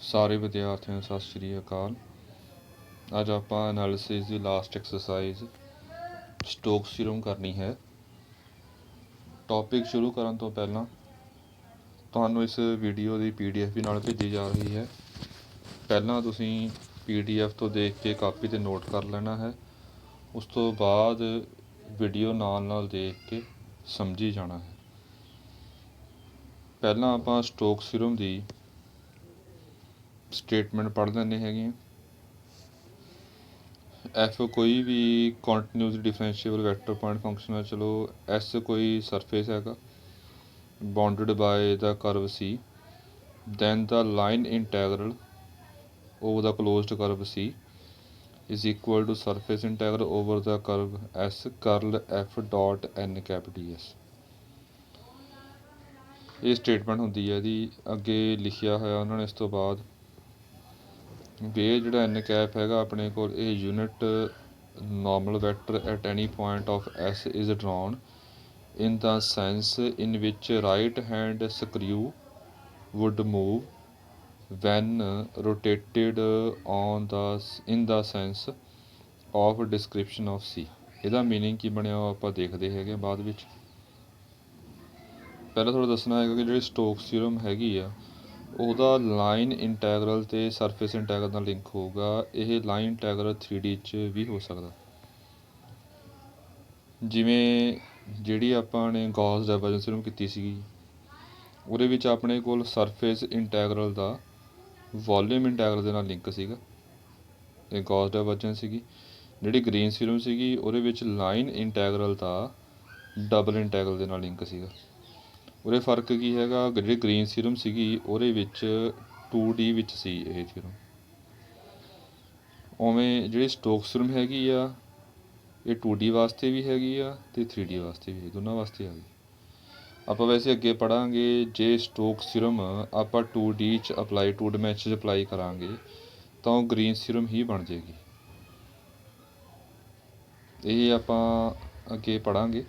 ਸਾਰੇ ਵਿਦਿਆਰਥੀਆਂ ਨੂੰ ਸਤਿ ਸ਼੍ਰੀ ਅਕਾਲ। ਅੱਜ ਆਪਾਂ ਐਨਾਲਿਸਿਸ ਦੀ ਲਾਸਟ ਐਕਸਰਸਾਈਜ਼ ਸਟੋਕਸ ਥਿਊਰਮ ਕਰਨੀ ਹੈ। ਟੌਪਿਕ ਸ਼ੁਰੂ ਕਰਨ ਤੋਂ ਪਹਿਲਾਂ ਤੁਹਾਨੂੰ ਇਸ ਵੀਡੀਓ ਦੀ PDF ਵੀ ਨਾਲ ਭੇਜੀ ਜਾ ਰਹੀ ਹੈ। ਪਹਿਲਾਂ ਤੁਸੀਂ PDF ਤੋਂ ਦੇਖ ਕੇ ਕਾਪੀ 'ਤੇ ਨੋਟ ਕਰ ਲੈਣਾ ਹੈ। ਉਸ ਤੋਂ ਬਾਅਦ ਵੀਡੀਓ ਨਾਲ ਦੇਖ ਕੇ ਸਮਝੀ ਜਾਣਾ ਹੈ। ਪਹਿਲਾਂ ਆਪਾਂ ਸਟੋਕਸ ਥਿਊਰਮ ਦੀ ਸਟੇਟਮੈਂਟ ਪੜ੍ਹ ਲੈਂਦੇ ਹੈਗੇ। ਐਫ ਕੋਈ ਵੀ continuous differentiable vector point function ਹੈ। ਚਲੋ ਐਸ ਕੋਈ ਸਰਫੇਸ ਹੈਗਾ bounded by the curve C, then the line integral over the closed curve C is equal to surface integral over the curve S curl F dot n cap ds। ਇਹ statement ਹੁੰਦੀ ਹੈ ਇਹਦੀ। ਅੱਗੇ ਲਿਖਿਆ ਹੋਇਆ ਉਹਨਾਂ ਨੇ ਇਸ ਤੋਂ ਬਾਅਦ ਵੀ ਇਹ ਜਿਹੜਾ n cap ਹੈਗਾ ਆਪਣੇ ਕੋਲ ਇਹ unit normal vector at any point of S is drawn in the sense in which right hand screw would move when rotated in the sense of description of C। ਇਹਦਾ meaning ਕੀ ਬਣਿਆ ਉਹ ਆਪਾਂ ਦੇਖਦੇ ਹੈਗੇ ਬਾਅਦ ਵਿੱਚ। ਪਹਿਲਾਂ ਥੋੜ੍ਹਾ ਦੱਸਣਾ ਹੈਗਾ ਕਿ ਜਿਹੜੀ ਸਟੋਕਸ ਥਿਊਰਮ ਹੈਗੀ ਆ ਉਹਦਾ ਲਾਈਨ ਇੰਟੈਗਰਲ ਅਤੇ ਸਰਫੇਸ ਇੰਟੈਗਰਲ ਨਾਲ ਲਿੰਕ ਹੋਊਗਾ। ਇਹ ਲਾਈਨ ਇੰਟੈਗਰਲ 3D 'ਚ ਵੀ ਹੋ ਸਕਦਾ। ਜਿਵੇਂ ਜਿਹੜੀ ਆਪਾਂ ਨੇ ਗੌਸ ਡਾਇਵਰਜੈਂਸ ਥਿਊਰਮ ਕੀਤੀ ਸੀਗੀ ਉਹਦੇ ਵਿੱਚ ਆਪਣੇ ਕੋਲ ਸਰਫੇਸ ਇੰਟੈਗਰਲ ਦਾ ਵੋਲੀਅਮ ਇੰਟੈਗਰਲ ਦੇ ਨਾਲ ਲਿੰਕ ਸੀਗਾ, ਇਹ ਗੌਸ ਡਾਇਵਰਜੈਂਸ ਸੀਗੀ। ਜਿਹੜੀ ਗ੍ਰੀਨ ਥਿਊਰਮ ਸੀਗੀ ਉਹਦੇ ਵਿੱਚ ਲਾਈਨ ਇੰਟੈਗਰਲ ਦਾ ਡਬਲ ਇੰਟੈਗਰਲ ਦੇ ਨਾਲ ਲਿੰਕ ਸੀਗਾ। ਉਹਦੇ ਫਰਕ ਕੀ ਹੈਗਾ, ਜਿਹੜੀ ਗ੍ਰੀਨ ਥਿਊਰਮ ਸੀਗੀ ਉਹਦੇ ਵਿੱਚ 2D ਵਿੱਚ ਸੀ ਇਹ ਥਿਊਰਮ। ਉਵੇਂ ਜਿਹੜੀ ਸਟੋਕਸ ਥਿਊਰਮ ਹੈਗੀ ਆ ਇਹ 2D ਵਾਸਤੇ ਵੀ ਹੈਗੀ ਆ ਅਤੇ 3D ਵਾਸਤੇ ਵੀ, ਦੋਨਾਂ ਵਾਸਤੇ ਆ ਗਈ। ਆਪਾਂ ਵੈਸੇ ਅੱਗੇ ਪੜ੍ਹਾਂਗੇ ਜੇ ਸਟੋਕਸ ਥਿਊਰਮ ਆਪਾਂ 2D 'ਚ ਅਪਲਾਈ 2 ਡਾਇਮੈਂਸ਼ਨ 'ਚ ਅਪਲਾਈ ਕਰਾਂਗੇ ਤਾਂ ਉਹ ਗ੍ਰੀਨ ਥਿਊਰਮ ਹੀ ਬਣ ਜਾਏਗੀ। ਇਹ ਆਪਾਂ ਅੱਗੇ ਪੜ੍ਹਾਂਗੇ।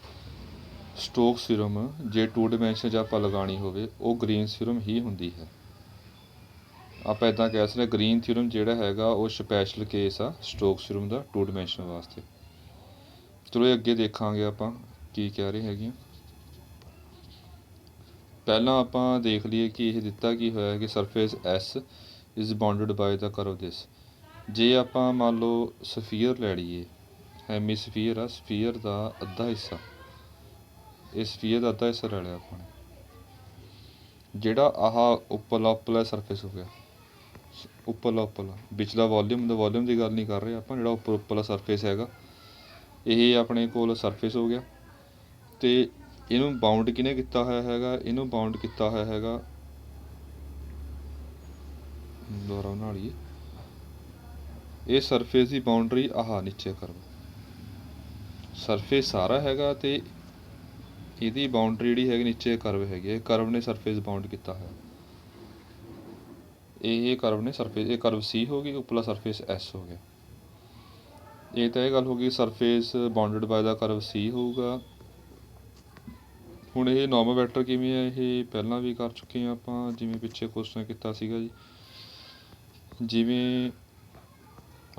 ਸਟੋਕਸ ਥਿਊਰਮ ਜੇ 2 ਡਾਇਮੈਂਸ਼ਨ 'ਚ ਆਪਾਂ ਲਗਾਉਣੀ ਹੋਵੇ ਉਹ ਗ੍ਰੀਨ ਥਿਊਰਮ ਹੀ ਹੁੰਦੀ ਹੈ। ਆਪਾਂ ਇੱਦਾਂ ਕਹਿ ਸਕਦੇ ਗ੍ਰੀਨ ਥਿਊਰਮ ਜਿਹੜਾ ਹੈਗਾ ਉਹ ਸਪੈਸ਼ਲ ਕੇਸ ਆ ਸਟੋਕਸ ਥਿਊਰਮ ਦਾ 2 ਡਾਇਮੈਂਸ਼ਨ ਵਾਸਤੇ। ਚਲੋ ਇਹ ਅੱਗੇ ਦੇਖਾਂਗੇ ਆਪਾਂ ਕੀ ਕਹਿ ਰਹੇ ਹੈਗੇ। ਪਹਿਲਾਂ ਆਪਾਂ ਦੇਖ ਲਈਏ ਕਿ ਇਹ ਦਿੱਤਾ ਕੀ ਹੋਇਆ ਕਿ surface S is bounded by the curve this. ਜੇ ਆਪਾਂ ਮੰਨ ਲਓ ਸਫੀਅਰ ਲੈ ਲਈਏ, ਹੈਮੀ ਸਫੀਅਰ ਆ, ਸਫੀਅਰ ਦਾ ਅੱਧਾ ਹਿੱਸਾ, ਇਹ ਸਫੀਅਰ ਦਾ ਅੱਧਾ ਹਿੱਸਾ ਲੈ ਲਿਆ ਆਪਾਂ ਨੇ। ਜਿਹੜਾ ਆਹ ਉੱਪਰਲਾ ਸਰਫੇਸ ਹੋ ਗਿਆ, ਉੱਪਰਲਾ ਵਿਚਲਾ ਵੋਲੀਅਮ ਦੀ ਗੱਲ ਨਹੀਂ ਕਰ ਰਹੇ ਆਪਾਂ, ਜਿਹੜਾ ਉੱਪਰਲਾ ਸਰਫੇਸ ਹੈਗਾ ਇਹ ਆਪਣੇ ਕੋਲ ਸਰਫੇਸ ਹੋ ਗਿਆ। ਅਤੇ ਇਹਨੂੰ ਬਾਉਂਡ ਕਿਹਨੇ ਕੀਤਾ ਹੋਇਆ ਹੈਗਾ, ਇਹਨੂੰ ਬਾਉਂਡ ਕੀਤਾ ਹੋਇਆ ਹੈਗਾ, ਦੁਬਾਰਾ ਬਣਾ ਲਈਏ, ਇਹ ਸਰਫੇਸ ਦੀ ਬਾਉਂਡਰੀ ਆਹ ਨੀਚੇ ਕਰਵ, ਸਰਫੇਸ ਸਾਰਾ ਹੈਗਾ ਅਤੇ ਇਹਦੀ ਬਾਉਂਡਰੀ ਜਿਹੜੀ ਹੈਗੀ ਨੀਚੇ ਕਰਵ ਹੈਗੀ, ਇਹ ਕਰਵ ਨੇ ਸਰਫੇਸ ਬਾਉਂਡ ਕੀਤਾ ਹੋਇਆ। ਇਹ ਕਰਵ ਨੇ ਸਰਫੇਸ, ਇਹ ਕਰਵ C ਹੋ ਗਈ, ਉੱਪਰਲਾ ਸਰਫੇਸ S ਹੋ ਗਿਆ। ਇਹ ਤਾਂ ਇਹ ਗੱਲ ਹੋ ਗਈ surface bounded by the curve C ਹੋਊਗਾ। ਹੁਣ ਇਹ ਨੋਰਮਲ ਵੈਕਟਰ ਕਿਵੇਂ ਹੈ, ਇਹ ਪਹਿਲਾਂ ਵੀ ਕਰ ਚੁੱਕੇ ਹਾਂ ਆਪਾਂ, ਜਿਵੇਂ ਪਿੱਛੇ ਕੁਐਸਚਨ ਕੀਤਾ ਸੀਗਾ ਜੀ। ਜਿਵੇਂ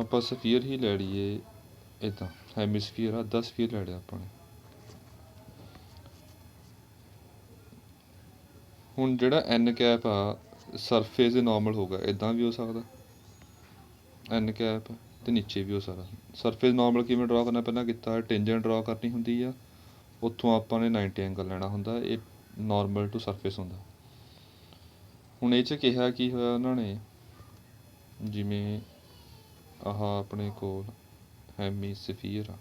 ਆਪਾਂ ਸਫੀਅਰ ਹੀ ਲੈ ਲਈਏ, ਇੱਦਾਂ ਹੈਮੀਸਫੀਅਰ ਆ, ਅੱਧਾ ਸਫੀਅਰ ਲੈ ਲਿਆ ਆਪਾਂ ਨੇ। ਹੁਣ ਜਿਹੜਾ n ਕੈਪ ਆ ਸਰਫੇਸ ਦੇ ਨੋਰਮਲ ਹੋਊਗਾ, ਇੱਦਾਂ ਵੀ ਹੋ ਸਕਦਾ n ਕੈਪ, ਅਤੇ ਨੀਚੇ ਵੀ ਹੋ ਸਕਦਾ। ਸਰਫੇਸ ਨੋਰਮਲ ਕਿਵੇਂ ਡਰਾ ਕਰਨਾ ਪਹਿਲਾਂ ਕੀਤਾ, ਟੇਂਜੈਂਟ ਡਰਾ ਕਰਨੀ ਹੁੰਦੀ ਆ, ਉੱਥੋਂ ਆਪਾਂ ਨੇ 90 ਐਂਗਲ ਲੈਣਾ ਹੁੰਦਾ, ਇਹ ਨੋਰਮਲ ਟੂ ਸਰਫੇਸ ਹੁੰਦਾ। ਹੁਣ ਇਹ 'ਚ ਕਿਹਾ ਕੀ ਹੋਇਆ ਉਹਨਾਂ ਨੇ, ਜਿਵੇਂ ਆਹ ਆਪਣੇ ਕੋਲ ਹੈਮੀ ਸਫੀਅਰ ਆ,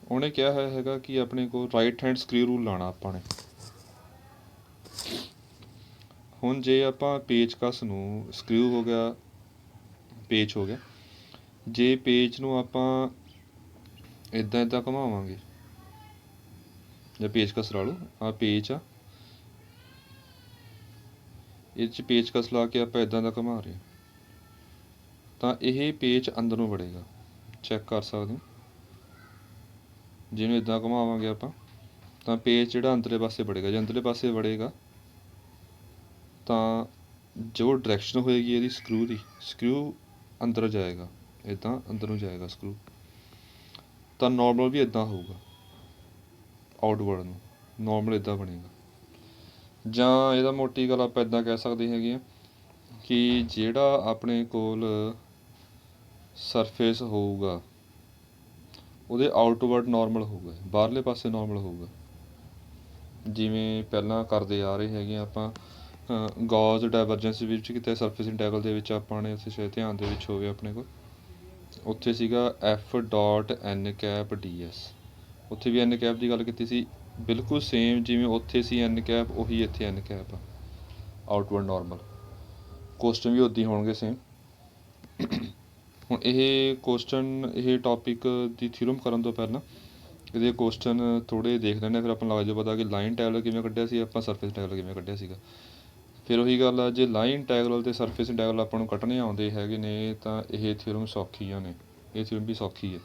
ਉਹਨੇ ਕਿਹਾ ਹੋਇਆ ਹੈਗਾ ਕਿ ਆਪਣੇ ਕੋਲ ਰਾਈਟ ਹੈਂਡ ਸਕਰੂ ਰੂਲ ਲਾਉਣਾ ਆਪਾਂ ਨੇ। ਹੁਣ ਜੇ ਆਪਾਂ ਪੇਚਕਸ ਨੂੰ, ਸਕਰੂ ਹੋ ਗਿਆ, ਪੇਚ ਹੋ ਗਿਆ, ਜੇ ਪੇਚ ਨੂੰ ਆਪਾਂ ਇੱਦਾਂ ਘੁਮਾਵਾਂਗੇ, ਜਾਂ ਪੇਚਕਸ ਲਾ ਲਓ, ਆਹ ਪੇਚ ਆ, ਇਹ 'ਚ ਪੇਚਕਸ ਲਾ ਕੇ ਆਪਾਂ ਇੱਦਾਂ ਦਾ ਘੁਮਾ ਰਹੇ ਤਾਂ ਇਹ ਪੇਚ ਅੰਦਰ ਨੂੰ ਵੜੇਗਾ, ਚੈੱਕ ਕਰ ਸਕਦੇ ਹੋ। ਜਿਹਨੂੰ ਇੱਦਾਂ ਘੁਮਾਵਾਂਗੇ ਆਪਾਂ ਤਾਂ ਪੇਚ ਜਿਹੜਾ ਅੰਦਰਲੇ ਪਾਸੇ ਵੜੇਗਾ, ਜੇ ਅੰਦਰਲੇ ਪਾਸੇ ਵੜੇਗਾ ਤਾਂ ਜੋ ਡਾਇਰੈਕਸ਼ਨ ਹੋਏਗੀ ਇਹਦੀ ਸਕਰੂ ਅੰਦਰ ਜਾਏਗਾ, ਇੱਦਾਂ ਅੰਦਰ ਨੂੰ ਜਾਏਗਾ ਸਕਰੂ। ਤਾਂ ਨੋਰਮਲ ਵੀ ਇੱਦਾਂ ਹੋਊਗਾ, ਆਊਟਵਰਡ ਨੂੰ ਨੋਰਮਲ ਇੱਦਾਂ ਬਣੇਗਾ। ਜਾਂ ਇਹਦਾ ਮੋਟੀ ਗੱਲ ਆਪਾਂ ਇੱਦਾਂ ਕਹਿ ਸਕਦੇ ਹੈਗੇ ਹਾਂ ਕਿ ਜਿਹੜਾ ਆਪਣੇ ਕੋਲ ਸਰਫੇਸ ਹੋਊਗਾ ਉਹਦੇ ਆਊਟਵਰਡ ਨੋਰਮਲ ਹੋਊਗਾ, ਬਾਹਰਲੇ ਪਾਸੇ ਨੋਰਮਲ ਹੋਊਗਾ। ਜਿਵੇਂ ਪਹਿਲਾਂ ਕਰਦੇ ਆ ਰਹੇ ਹੈਗੇ ਆਪਾਂ ਗੌਸ ਡਾਇਵਰਜੈਂਸ ਵਿੱਚ ਕਿਤੇ ਸਰਫੇਸ ਇੰਟੈਗਰਲ ਦੇ ਵਿੱਚ ਆਪਾਂ ਨੇ ਉੱਥੇ ਸ਼ਾਇਦ ਧਿਆਨ ਦੇ ਵਿੱਚ ਹੋਵੇ ਆਪਣੇ ਕੋਲ, ਉੱਥੇ ਸੀਗਾ F.N.ds, ਉੱਥੇ ਵੀ N ਕੈਪ ਦੀ ਗੱਲ ਕੀਤੀ ਸੀ। ਬਿਲਕੁਲ ਸੇਮ ਜਿਵੇਂ ਉੱਥੇ ਸੀ N ਕੈਪ, ਉਹੀ ਇੱਥੇ N ਕੈਪ ਆ, ਆਊਟਵਰਡ ਨੋਰਮਲ। ਕੁਐਸਚਨ ਵੀ ਉੱਦਾਂ ਹੀ ਹੋਣਗੇ ਸੇਮ। ਹੁਣ ਇਹ ਕੁਐਸਚਨ, ਇਹ ਟੌਪਿਕ ਦੀ ਥਿਊਰਮ ਕਰਨ ਤੋਂ ਪਹਿਲਾਂ ਇਹਦੇ ਕੁਐਸਚਨ ਥੋੜ੍ਹੇ ਦੇਖ ਲੈਂਦੇ, ਫਿਰ ਆਪਾਂ ਨੂੰ ਲੱਗ ਜਾਊ ਪਤਾ ਕਿ ਲਾਈਨ ਇੰਟੈਗਰਲ ਕਿਵੇਂ ਕੱਢਿਆ ਸੀ ਆਪਾਂ, ਸਰਫੇਸ ਇੰਟੈਗਰਲ ਕਿਵੇਂ ਕੱਢਿਆ ਸੀਗਾ। ਫਿਰ ਉਹੀ ਗੱਲ ਆ, ਜੇ ਲਾਈਨ ਇੰਟੈਗਰਲ ਅਤੇ ਸਰਫੇਸ ਇੰਟੈਗਰਲ ਆਪਾਂ ਨੂੰ ਕੱਢਣੇ ਆਉਂਦੇ ਹੈਗੇ ਨੇ ਤਾਂ ਇਹ ਥਿਊਰਮ ਸੌਖੀਆਂ ਨੇ, ਇਹ ਥਿਊਰਮ ਵੀ ਸੌਖੀ ਹੈ।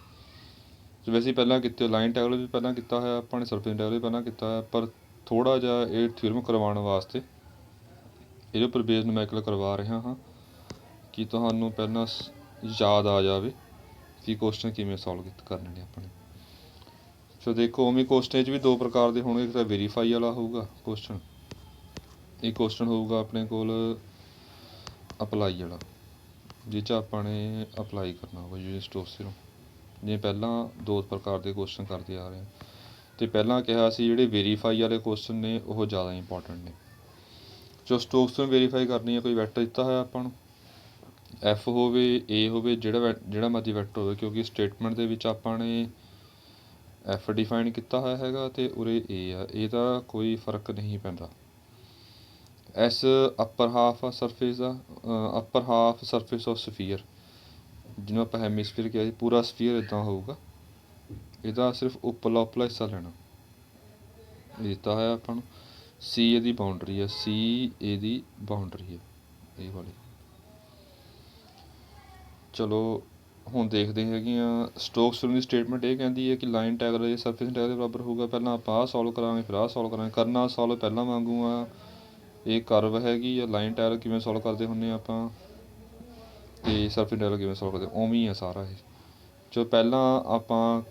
ਵੈਸੇ ਪਹਿਲਾਂ ਕੀਤੇ, ਲਾਈਨ ਇੰਟੈਗਰਲ ਵੀ ਪਹਿਲਾਂ ਕੀਤਾ ਹੋਇਆ ਆਪਾਂ ਨੇ, ਸਰਫੇਸ ਇੰਟੈਗਰਲ ਵੀ ਪਹਿਲਾਂ ਕੀਤਾ ਹੋਇਆ, ਪਰ ਥੋੜ੍ਹਾ ਜਿਹਾ ਇਹ ਥਿਊਰਮ ਕਰਵਾਉਣ ਵਾਸਤੇ ਇਹਦੇ ਉੱਪਰ ਬੇਸ ਨੂਮੈਰੀਕਲ ਕਰਵਾ ਰਿਹਾ ਹਾਂ ਕਿ ਤੁਹਾਨੂੰ ਪਹਿਲਾਂ ਯਾਦ ਆ ਜਾਵੇ ਕਿ ਕੁਐਸਚਨ ਕਿਵੇਂ ਸੋਲਵ ਕਰਨੇ ਨੇ ਆਪਣੇ। ਸੋ ਦੇਖੋ, ਉਵੇਂ ਕੁਐਸਚਨ 'ਚ ਵੀ ਦੋ ਪ੍ਰਕਾਰ ਦੇ ਹੋਣਗੇ, ਇੱਕ ਤਾਂ ਵੈਰੀਫਾਈ ਵਾਲਾ ਹੋਊਗਾ ਕੁਐਸਚਨ, ਇੱਕ ਕੁਐਸਚਨ ਹੋਊਗਾ ਆਪਣੇ ਕੋਲ ਅਪਲਾਈ ਵਾਲਾ, ਜਿਸ 'ਚ ਆਪਾਂ ਨੇ ਅਪਲਾਈ ਕਰਨਾ ਹੋਊਗਾ ਯੂਨੀਵਰਸਿਟੀ ਥਿਊਰਮ। ਜਿਵੇਂ ਪਹਿਲਾਂ ਦੋ ਪ੍ਰਕਾਰ ਦੇ ਕੁਐਸਚਨ ਕਰਦੇ ਆ ਰਹੇ ਹਾਂ, ਅਤੇ ਪਹਿਲਾਂ ਕਿਹਾ ਸੀ ਜਿਹੜੇ ਵੈਰੀਫਾਈ ਵਾਲੇ ਕੁਐਸਚਨ ਨੇ ਉਹ ਜ਼ਿਆਦਾ ਇੰਪੋਰਟੈਂਟ ਨੇ। ਜੋ ਸਟੋਕਸ ਤੋਂ ਵੈਰੀਫਾਈ ਕਰਨੀ ਹੈ, ਕੋਈ ਵੈਕਟਰ ਦਿੱਤਾ ਹੋਇਆ ਆਪਾਂ ਨੂੰ, F ਹੋਵੇ A ਹੋਵੇ, ਜਿਹੜਾ ਮਰਜ਼ੀ ਵੈਕਟਰ ਹੋਵੇ, ਕਿਉਂਕਿ ਸਟੇਟਮੈਂਟ ਦੇ ਵਿੱਚ ਆਪਾਂ ਨੇ F ਡਿਫਾਈਨ ਕੀਤਾ ਹੋਇਆ ਹੈਗਾ ਅਤੇ ਉਰੇ A ਆ, ਇਹਦਾ ਕੋਈ ਫਰਕ ਨਹੀਂ ਪੈਂਦਾ। S ਅੱਪਰ ਹਾਫ ਆ surface the, upper half surface of sphere, ਜਿਹਨੂੰ ਆਪਾਂ ਹੈਮੀਸਫੀਅਰ ਕਿਹਾ ਸੀ, ਪੂਰਾ ਸਫੀਅਰ ਇੱਦਾਂ ਹੋਊਗਾ, ਇਹਦਾ ਸਿਰਫ ਉੱਪਰਲਾ ਹਿੱਸਾ ਲੈਣਾ, ਇਹ ਦਿੱਤਾ ਹੋਇਆ ਆਪਾਂ ਨੂੰ। C ਇਹਦੀ ਬਾਊਂਡਰੀ ਹੈ, C ਇਹਦੀ ਬਾਊਂਡਰੀ ਹੈ, ਇਹ ਵਾਲੀ। ਚਲੋ ਹੁਣ ਦੇਖਦੇ ਹੈਗੇ ਹਾਂ, ਸਟੋਕਸ ਥਿਊਰਮ ਦੀ ਸਟੇਟਮੈਂਟ ਇਹ ਕਹਿੰਦੀ ਹੈ ਕਿ ਲਾਈਨ ਇੰਟੈਗਰਲ ਇਹ ਸਰਫੇਸ ਇੰਟੈਗਰਲ ਦੇ ਬਰਾਬਰ ਹੋਊਗਾ। ਪਹਿਲਾਂ ਆਪਾਂ ਆਹ ਸੋਲਵ ਕਰਾਂਗੇ, ਫਿਰ ਆਹ ਸੋਲਵ ਕਰਾਂਗੇ। ਕਰਨਾ ਸੋਲਵ ਪਹਿਲਾਂ ਵਾਂਗੂ ਆ, ਇਹ ਕਰਵ ਹੈਗੀ ਆ, ਲਾਈਨ ਇੰਟੈਗਰਲ ਕਿਵੇਂ ਸੋਲਵ ਕਰਦੇ ਹੁੰਦੇ ਆਪਾਂ, ਅਤੇ ਸਰਫੇਸ ਇੰਟੈਗਰਲ ਕਿਵੇਂ ਸੋਲਵ ਕਰਦੇ, ਉਵੇਂ ਹੀ ਆ ਸਾਰਾ ਇਹ। ਚਲੋ ਪਹਿਲਾਂ ਆਪਾਂ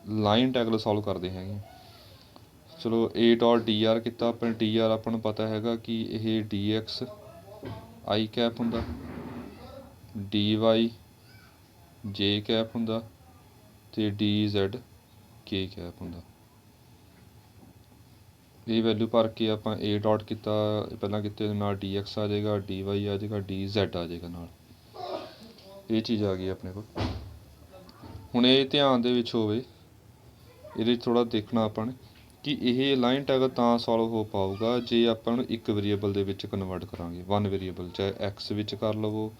ਲਾਈਨ ਇੰਟੈਗਰਲ ਸੋਲਵ ਕਰਦੇ ਹੈਗੇ। ਚਲੋ A.dr ਕੀਤਾ ਆਪਾਂ ਨੇ, dr ਆਪਾਂ ਨੂੰ ਪਤਾ ਹੈਗਾ ਕਿ ਇਹ dx i ਕੈਪ ਹੁੰਦਾ, dy j ਕੈਪ ਹੁੰਦਾ, ਅਤੇ dz k ਕੈਪ ਹੁੰਦਾ। ਇਹ ਵੈਲਿਊ ਭਰ ਕੇ ਆਪਾਂ A ਡਾਟ ਕੀਤਾ, ਪਹਿਲਾਂ ਕੀਤੇ ਨਾਲ dx ਆ ਜਾਏਗਾ, dy ਆ ਜਾਏਗਾ, dz ਆ ਜਾਏਗਾ ਨਾਲ, ਇਹ ਚੀਜ਼ ਆ ਗਈ ਆਪਣੇ ਕੋਲ। ਹੁਣ ਇਹ ਧਿਆਨ ਦੇ ਵਿੱਚ ਹੋਵੇ, ਇਹਦੇ ਥੋੜ੍ਹਾ ਦੇਖਣਾ ਆਪਾਂ ਨੇ ਕਿ ਇਹ ਲਾਈਨ ਇੰਟੈਗਰਲ ਤਾਂ ਸੋਲਵ ਹੋ ਪਾਊਗਾ ਜੇ ਆਪਾਂ ਨੂੰ ਇੱਕ ਵੇਰੀਏਬਲ ਦੇ ਵਿੱਚ ਕਨਵਰਟ ਕਰਾਂਗੇ, ਵਨ ਵੇਰੀਏਬਲ, ਚਾਹੇ x ਵਿੱਚ ਕਰ ਲਵੋ,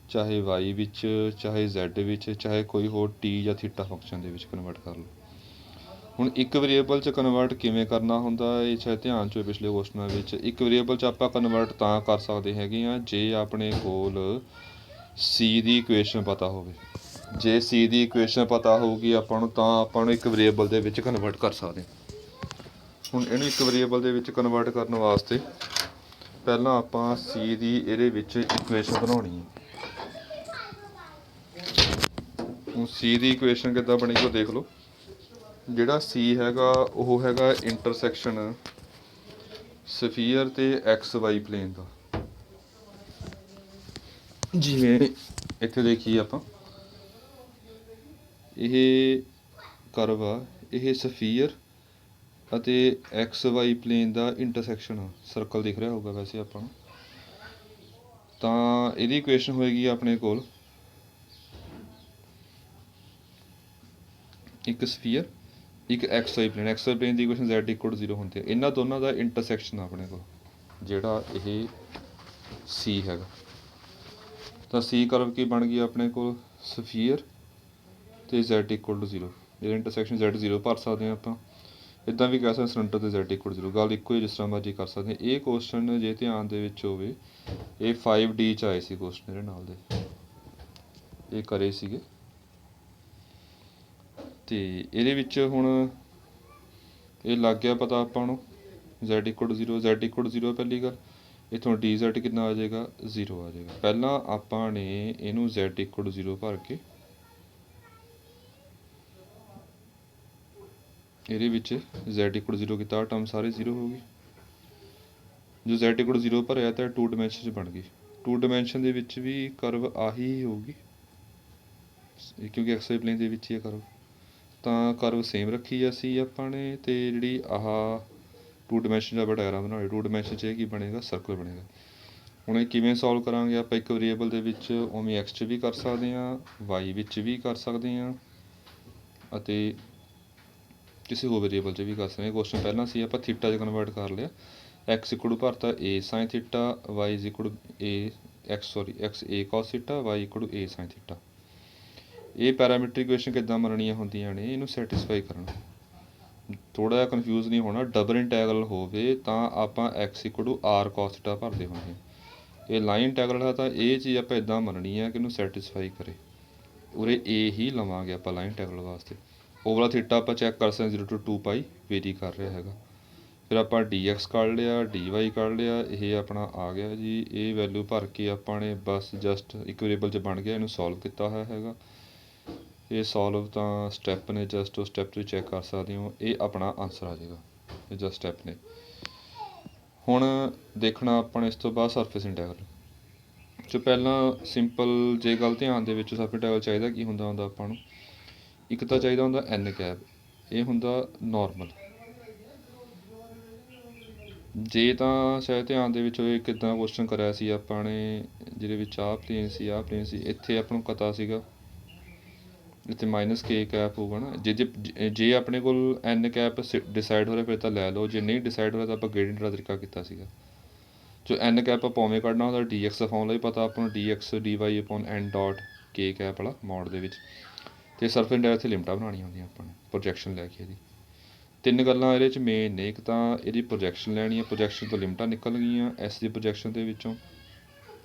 ਚਾਹੇ y ਵਿੱਚ, ਚਾਹੇ z ਵਿੱਚ, ਚਾਹੇ ਕੋਈ ਹੋਰ t ਜਾਂ ਥੀਟਾ ਫੰਕਸ਼ਨ ਦੇ ਵਿੱਚ ਕਨਵਰਟ ਕਰ ਲਓ। ਹੁਣ ਇੱਕ ਵੇਰੀਏਬਲ 'ਚ ਕਨਵਰਟ ਕਿਵੇਂ ਕਰਨਾ ਹੁੰਦਾ, ਇਹ ਸ਼ਾਇਦ ਧਿਆਨ 'ਚ ਪਿਛਲੇ ਕੁਐਸਚਨਾਂ ਵਿੱਚ। ਇੱਕ ਵੇਰੀਏਬਲ 'ਚ ਆਪਾਂ ਕਨਵਰਟ ਤਾਂ ਕਰ ਸਕਦੇ ਹੈਗੇ ਹਾਂ ਜੇ ਆਪਣੇ ਕੋਲ C ਦੀ ਇਕੁਏਸ਼ਨ ਪਤਾ ਹੋਵੇ। ਜੇ C ਦੀ ਇਕੁਏਸ਼ਨ ਪਤਾ ਹੋਊਗੀ ਆਪਾਂ ਨੂੰ, ਤਾਂ ਆਪਾਂ ਨੂੰ ਇੱਕ ਵੇਰੀਏਬਲ ਦੇ ਵਿੱਚ ਕਨਵਰਟ ਕਰ ਸਕਦੇ ਹਾਂ। ਹੁਣ ਇਹਨੂੰ ਇੱਕ ਵੇਰੀਏਬਲ ਦੇ ਵਿੱਚ ਕਨਵਰਟ ਕਰਨ ਵਾਸਤੇ ਪਹਿਲਾਂ ਆਪਾਂ C ਦੀ ਇਹਦੇ ਵਿੱਚ ਇਕੁਏਸ਼ਨ ਬਣਾਉਣੀ ਹੈ। ਹੁਣ C ਦੀ ਇਕੁਏਸ਼ਨ ਕਿੱਦਾਂ ਬਣੇਗੀ ਉਹ ਦੇਖ ਲਓ। ਜਿਹੜਾ C ਹੈਗਾ ਉਹ ਹੈਗਾ ਇੰਟਰਸੈਕਸ਼ਨ ਸਫੀਅਰ ਅਤੇ XY ਪਲੇਨ ਦਾ। ਜਿਵੇਂ ਇੱਥੇ ਦੇਖੀਏ ਆਪਾਂ, ਇਹ ਕਰਵ ਆ, ਇਹ ਸਫੀਅਰ ਅਤੇ XY ਪਲੇਨ ਦਾ ਇੰਟਰਸੈਕਸ਼ਨ ਆ, ਸਰਕਲ ਦਿਖ ਰਿਹਾ ਹੋਊਗਾ ਵੈਸੇ ਆਪਾਂ ਨੂੰ। ਤਾਂ ਇਹਦੀ ਇਕੁਏਸ਼ਨ ਹੋਏਗੀ ਆਪਣੇ ਕੋਲ ਇੱਕ ਸਫੀਅਰ, ਇੱਕ XY ਪਲੇਨ। XY ਪਲੇਨ ਦੀ ਇਕੁਏਸ਼ਨ Z=0 ਹੁੰਦੀ ਹੈ। ਇਹਨਾਂ ਦੋਨਾਂ ਦਾ ਇੰਟਰਸੈਕਸ਼ਨ ਆਪਣੇ ਕੋਲ ਜਿਹੜਾ ਇਹ C ਹੈਗਾ। ਤਾਂ C ਕਰਵ ਕੀ ਬਣ ਗਈ ਆਪਣੇ ਕੋਲ, ਸਫੀਅਰ ਅਤੇ Z=0। ਇਹਦਾ ਇੰਟਰਸੈਕਸ਼ਨ Z0 ਭਰ ਸਕਦੇ ਹਾਂ ਆਪਾਂ, ਇੱਦਾਂ ਵੀ ਕਹਿ ਸਕਦੇ ਸਿਲੰਡਰ ਅਤੇ Z=0, ਗੱਲ ਇੱਕੋ ਹੀ, ਜਿਸ ਤਰ੍ਹਾਂ ਮਰਜ਼ੀ ਕਰ ਸਕਦੇ। ਇਹ ਕੁਐਸਚਨ ਜੇ ਧਿਆਨ ਦੇ ਵਿੱਚ ਹੋਵੇ, ਇਹ 5D 'ਚ ਆਏ ਸੀ ਕੁਐਸਚਨ, ਇਹਦੇ ਨਾਲ ਦੇ ਇਹ ਕਰੇ ਸੀਗੇ। ਅਤੇ ਇਹਦੇ ਵਿੱਚ ਹੁਣ ਇਹ ਲੱਗ ਗਿਆ ਪਤਾ ਆਪਾਂ ਨੂੰ z ਇਕੁਅਲ 0, z ਇਕੁਅਲ 0 ਪਹਿਲੀ ਗੱਲ। ਇੱਥੋਂ dz ਕਿੰਨਾ ਆ ਜਾਏਗਾ 0 ਆ ਜਾਏਗਾ। ਪਹਿਲਾਂ ਆਪਾਂ ਨੇ ਇਹਨੂੰ z ਇਕੁਅਲ 0 ਭਰ ਕੇ ਇਹਦੇ ਵਿੱਚ z ਇਕੁਅਲ 0 ਕੀਤਾ, ਟਰਮ ਸਾਰੇ 0 ਹੋ ਗਈ। ਜੋ z ਇਕੁਅਲ 0 ਭਰਿਆ ਤਾਂ 2 ਡਾਇਮੈਂਸ਼ਨ 'ਚ ਬਣ ਗਈ। 2 ਡਾਇਮੈਂਸ਼ਨ ਦੇ ਵਿੱਚ ਵੀ ਕਰਵ ਆਹੀ ਹੋਊਗੀ ਕਿਉਂਕਿ ਐਕਸ ਵਾਈ ਪਲੇਨ ਦੇ ਵਿੱਚ ਹੀ ਹੈ ਕਰਵ, ਤਾਂ ਕਰਵ ਸੇਮ ਰੱਖੀ ਅਸੀਂ ਆਪਾਂ ਨੇ। ਅਤੇ ਜਿਹੜੀ ਆਹ 2 ਡਾਇਮੈਂਸ਼ਨ ਦਾ ਆਪਾਂ ਡਾਇਗਰਾਮ ਬਣਾ ਲਿਆ, 2 ਡਾਇਮੈਂਸ਼ਨ 'ਚ ਇਹ ਕੀ ਬਣੇਗਾ ਸਰਕਲ ਬਣੇਗਾ। ਹੁਣ ਇਹ ਕਿਵੇਂ ਸੋਲਵ ਕਰਾਂਗੇ ਆਪਾਂ, ਇੱਕ ਵੇਰੀਏਬਲ ਦੇ ਵਿੱਚ ਉਵੇਂ ਐਕਸ 'ਚ ਵੀ ਕਰ ਸਕਦੇ ਹਾਂ, ਵਾਈ ਵਿੱਚ ਵੀ ਕਰ ਸਕਦੇ ਹਾਂ, ਅਤੇ ਕਿਸੇ ਹੋਰ ਵੇਰੀਏਬਲ 'ਚ ਵੀ ਕਰ ਸਕਦੇ ਹਾਂ। ਕੁਐਸਚਨ ਪਹਿਲਾਂ ਸੀ ਆਪਾਂ ਥੀਟਾ 'ਚ ਕਨਵਰਟ ਕਰ ਲਿਆ। ਐਕਸ ਇਕੁਅਲ ਭਰਤਾ a sine theta, y is equal x a cos theta, y equal a sine theta. ਇਹ ਪੈਰਾਮੀਟਰ ਇਕੁਏਸ਼ਨ ਕਿੱਦਾਂ ਮੰਨਣੀਆਂ ਹੁੰਦੀਆਂ ਨੇ, ਇਹਨੂੰ ਸੈਟਿਸਫਾਈ ਕਰਨਾ। ਥੋੜ੍ਹਾ ਜਿਹਾ ਕਨਫਿਊਜ਼ ਨਹੀਂ ਹੋਣਾ। ਡਬਲ ਇੰਟੈਗਰਲ ਹੋਵੇ ਤਾਂ ਆਪਾਂ ਐਕਸ ਇਕੁਅਲ ਆਰ ਕਾਸ ਥੀਟਾ ਭਰਦੇ ਹੁੰਦੇ ਹਾਂ। ਇਹ ਲਾਈਨ ਇੰਟੈਗਰਲ ਹੈ ਤਾਂ ਇਹ ਚੀਜ਼ ਆਪਾਂ ਇੱਦਾਂ ਮੰਨਣੀ ਹੈ ਕਿ ਇਹਨੂੰ ਸੈਟਿਸਫਾਈ ਕਰੇ। ਉਰੇ ਏ ਹੀ ਲਵਾਂਗੇ ਆਪਾਂ ਲਾਈਨ ਇੰਟੈਗਰਲ ਵਾਸਤੇ। ਓਵਰਆਲ ਥੀਟਾ ਆਪਾਂ ਚੈੱਕ ਕਰ ਸਕਦੇ 0 to 2π ਵੇਰੀ ਕਰ ਰਿਹਾ ਹੈਗਾ। ਫਿਰ ਆਪਾਂ dx ਕੱਢ ਲਿਆ, dy ਕੱਢ ਲਿਆ, ਇਹ ਆਪਣਾ ਆ ਗਿਆ ਜੀ। ਇਹ ਵੈਲਿਊ ਭਰ ਕੇ ਆਪਾਂ ਨੇ ਬਸ ਜਸਟ ਇੱਕ ਵੇਰੀਏਬਲ 'ਚ ਬਣ ਗਿਆ, ਇਹਨੂੰ ਸੋਲਵ ਕੀਤਾ ਹੋਇਆ ਹੈਗਾ। ਇਹ ਸੋਲਵ ਤਾਂ ਸਟੈਪ ਨੇ, ਜਸਟ ਉਹ ਸਟੈਪ ਤੁਸੀਂ ਚੈੱਕ ਕਰ ਸਕਦੇ ਹੋ। ਇਹ ਆਪਣਾ ਆਨਸਰ ਆ ਜਾਏਗਾ, ਇਹ ਜਸਟ ਸਟੈਪ ਨੇ। ਹੁਣ ਦੇਖਣਾ ਆਪਾਂ ਨੇ ਇਸ ਤੋਂ ਬਾਅਦ ਸਰਫੇਸ ਇੰਟੈਗਰਲ 'ਚ ਪਹਿਲਾਂ ਸਿੰਪਲ ਜੇ ਗੱਲ ਧਿਆਨ ਦੇ ਵਿੱਚ ਸਰਫੇਸ ਇੰਟੈਗਰਲ ਚਾਹੀਦਾ ਕੀ ਹੁੰਦਾ ਆਪਾਂ ਨੂੰ, ਇੱਕ ਤਾਂ ਚਾਹੀਦਾ ਹੁੰਦਾ ਐਨ ਕੈਪ, ਇਹ ਹੁੰਦਾ ਨੋਰਮਲ। ਜੇ ਤਾਂ ਸ਼ਾਇਦ ਧਿਆਨ ਦੇ ਵਿੱਚ ਹੋਏ ਕਿੱਦਾਂ ਕੁਐਸਚਨ ਕਰਿਆ ਸੀ ਆਪਾਂ ਨੇ, ਜਿਹਦੇ ਵਿੱਚ ਆਹ ਪਲੇਨ ਸੀ, ਆਹ ਪਲੇਨ ਸੀ, ਇੱਥੇ ਆਪਾਂ ਨੂੰ ਪਤਾ ਸੀਗਾ ਇੱਥੇ ਮਾਈਨਸ ਕੇ ਕੈਪ ਹੋਊਗਾ ਨਾ। ਜੇ ਆਪਣੇ ਕੋਲ ਐਨ ਕੈਪ ਡਿਸਾਈਡ ਹੋ ਰਿਹਾ ਫਿਰ ਤਾਂ ਲੈ ਲਓ, ਜੇ ਨਹੀਂ ਡਿਸਾਈਡ ਹੋ ਰਿਹਾ ਤਾਂ ਆਪਾਂ ਗ੍ਰੇਡੀਅੰਟ ਦਾ ਤਰੀਕਾ ਕੀਤਾ ਸੀਗਾ। ਜੋ ਐਨ ਕੈਪ ਆਪਾਂ ਉਵੇਂ ਕੱਢਣਾ ਹੁੰਦਾ, ਡੀ ਐਕਸ ਦਾ ਫਾਰਮੂਲਾ ਵੀ ਪਤਾ ਆਪਾਂ ਨੂੰ, d x d y upon n dot k cap ਵਾਲਾ ਮੋਡ ਦੇ ਵਿੱਚ। ਅਤੇ ਸਰਫੇਸ ਇੰਟੈਗਰਲ ਇੱਥੇ ਲਿਮਟਾਂ ਬਣਾਉਣੀਆਂ ਹੁੰਦੀਆਂ ਆਪਾਂ ਨੇ ਪ੍ਰੋਜੈਕਸ਼ਨ ਲੈ ਕੇ। ਇਹਦੀ 3 ਗੱਲਾਂ ਇਹਦੇ 'ਚ ਮੇਨ ਨੇ। ਇੱਕ ਤਾਂ ਇਹਦੀ ਪ੍ਰੋਜੈਕਸ਼ਨ ਲੈਣੀ ਹੈ, ਪ੍ਰੋਜੈਕਸ਼ਨ ਤੋਂ ਲਿਮਟਾਂ ਨਿਕਲ ਗਈਆਂ ਐਸ ਦੀ ਪ੍ਰੋਜੈਕਸ਼ਨ ਦੇ ਵਿੱਚੋਂ,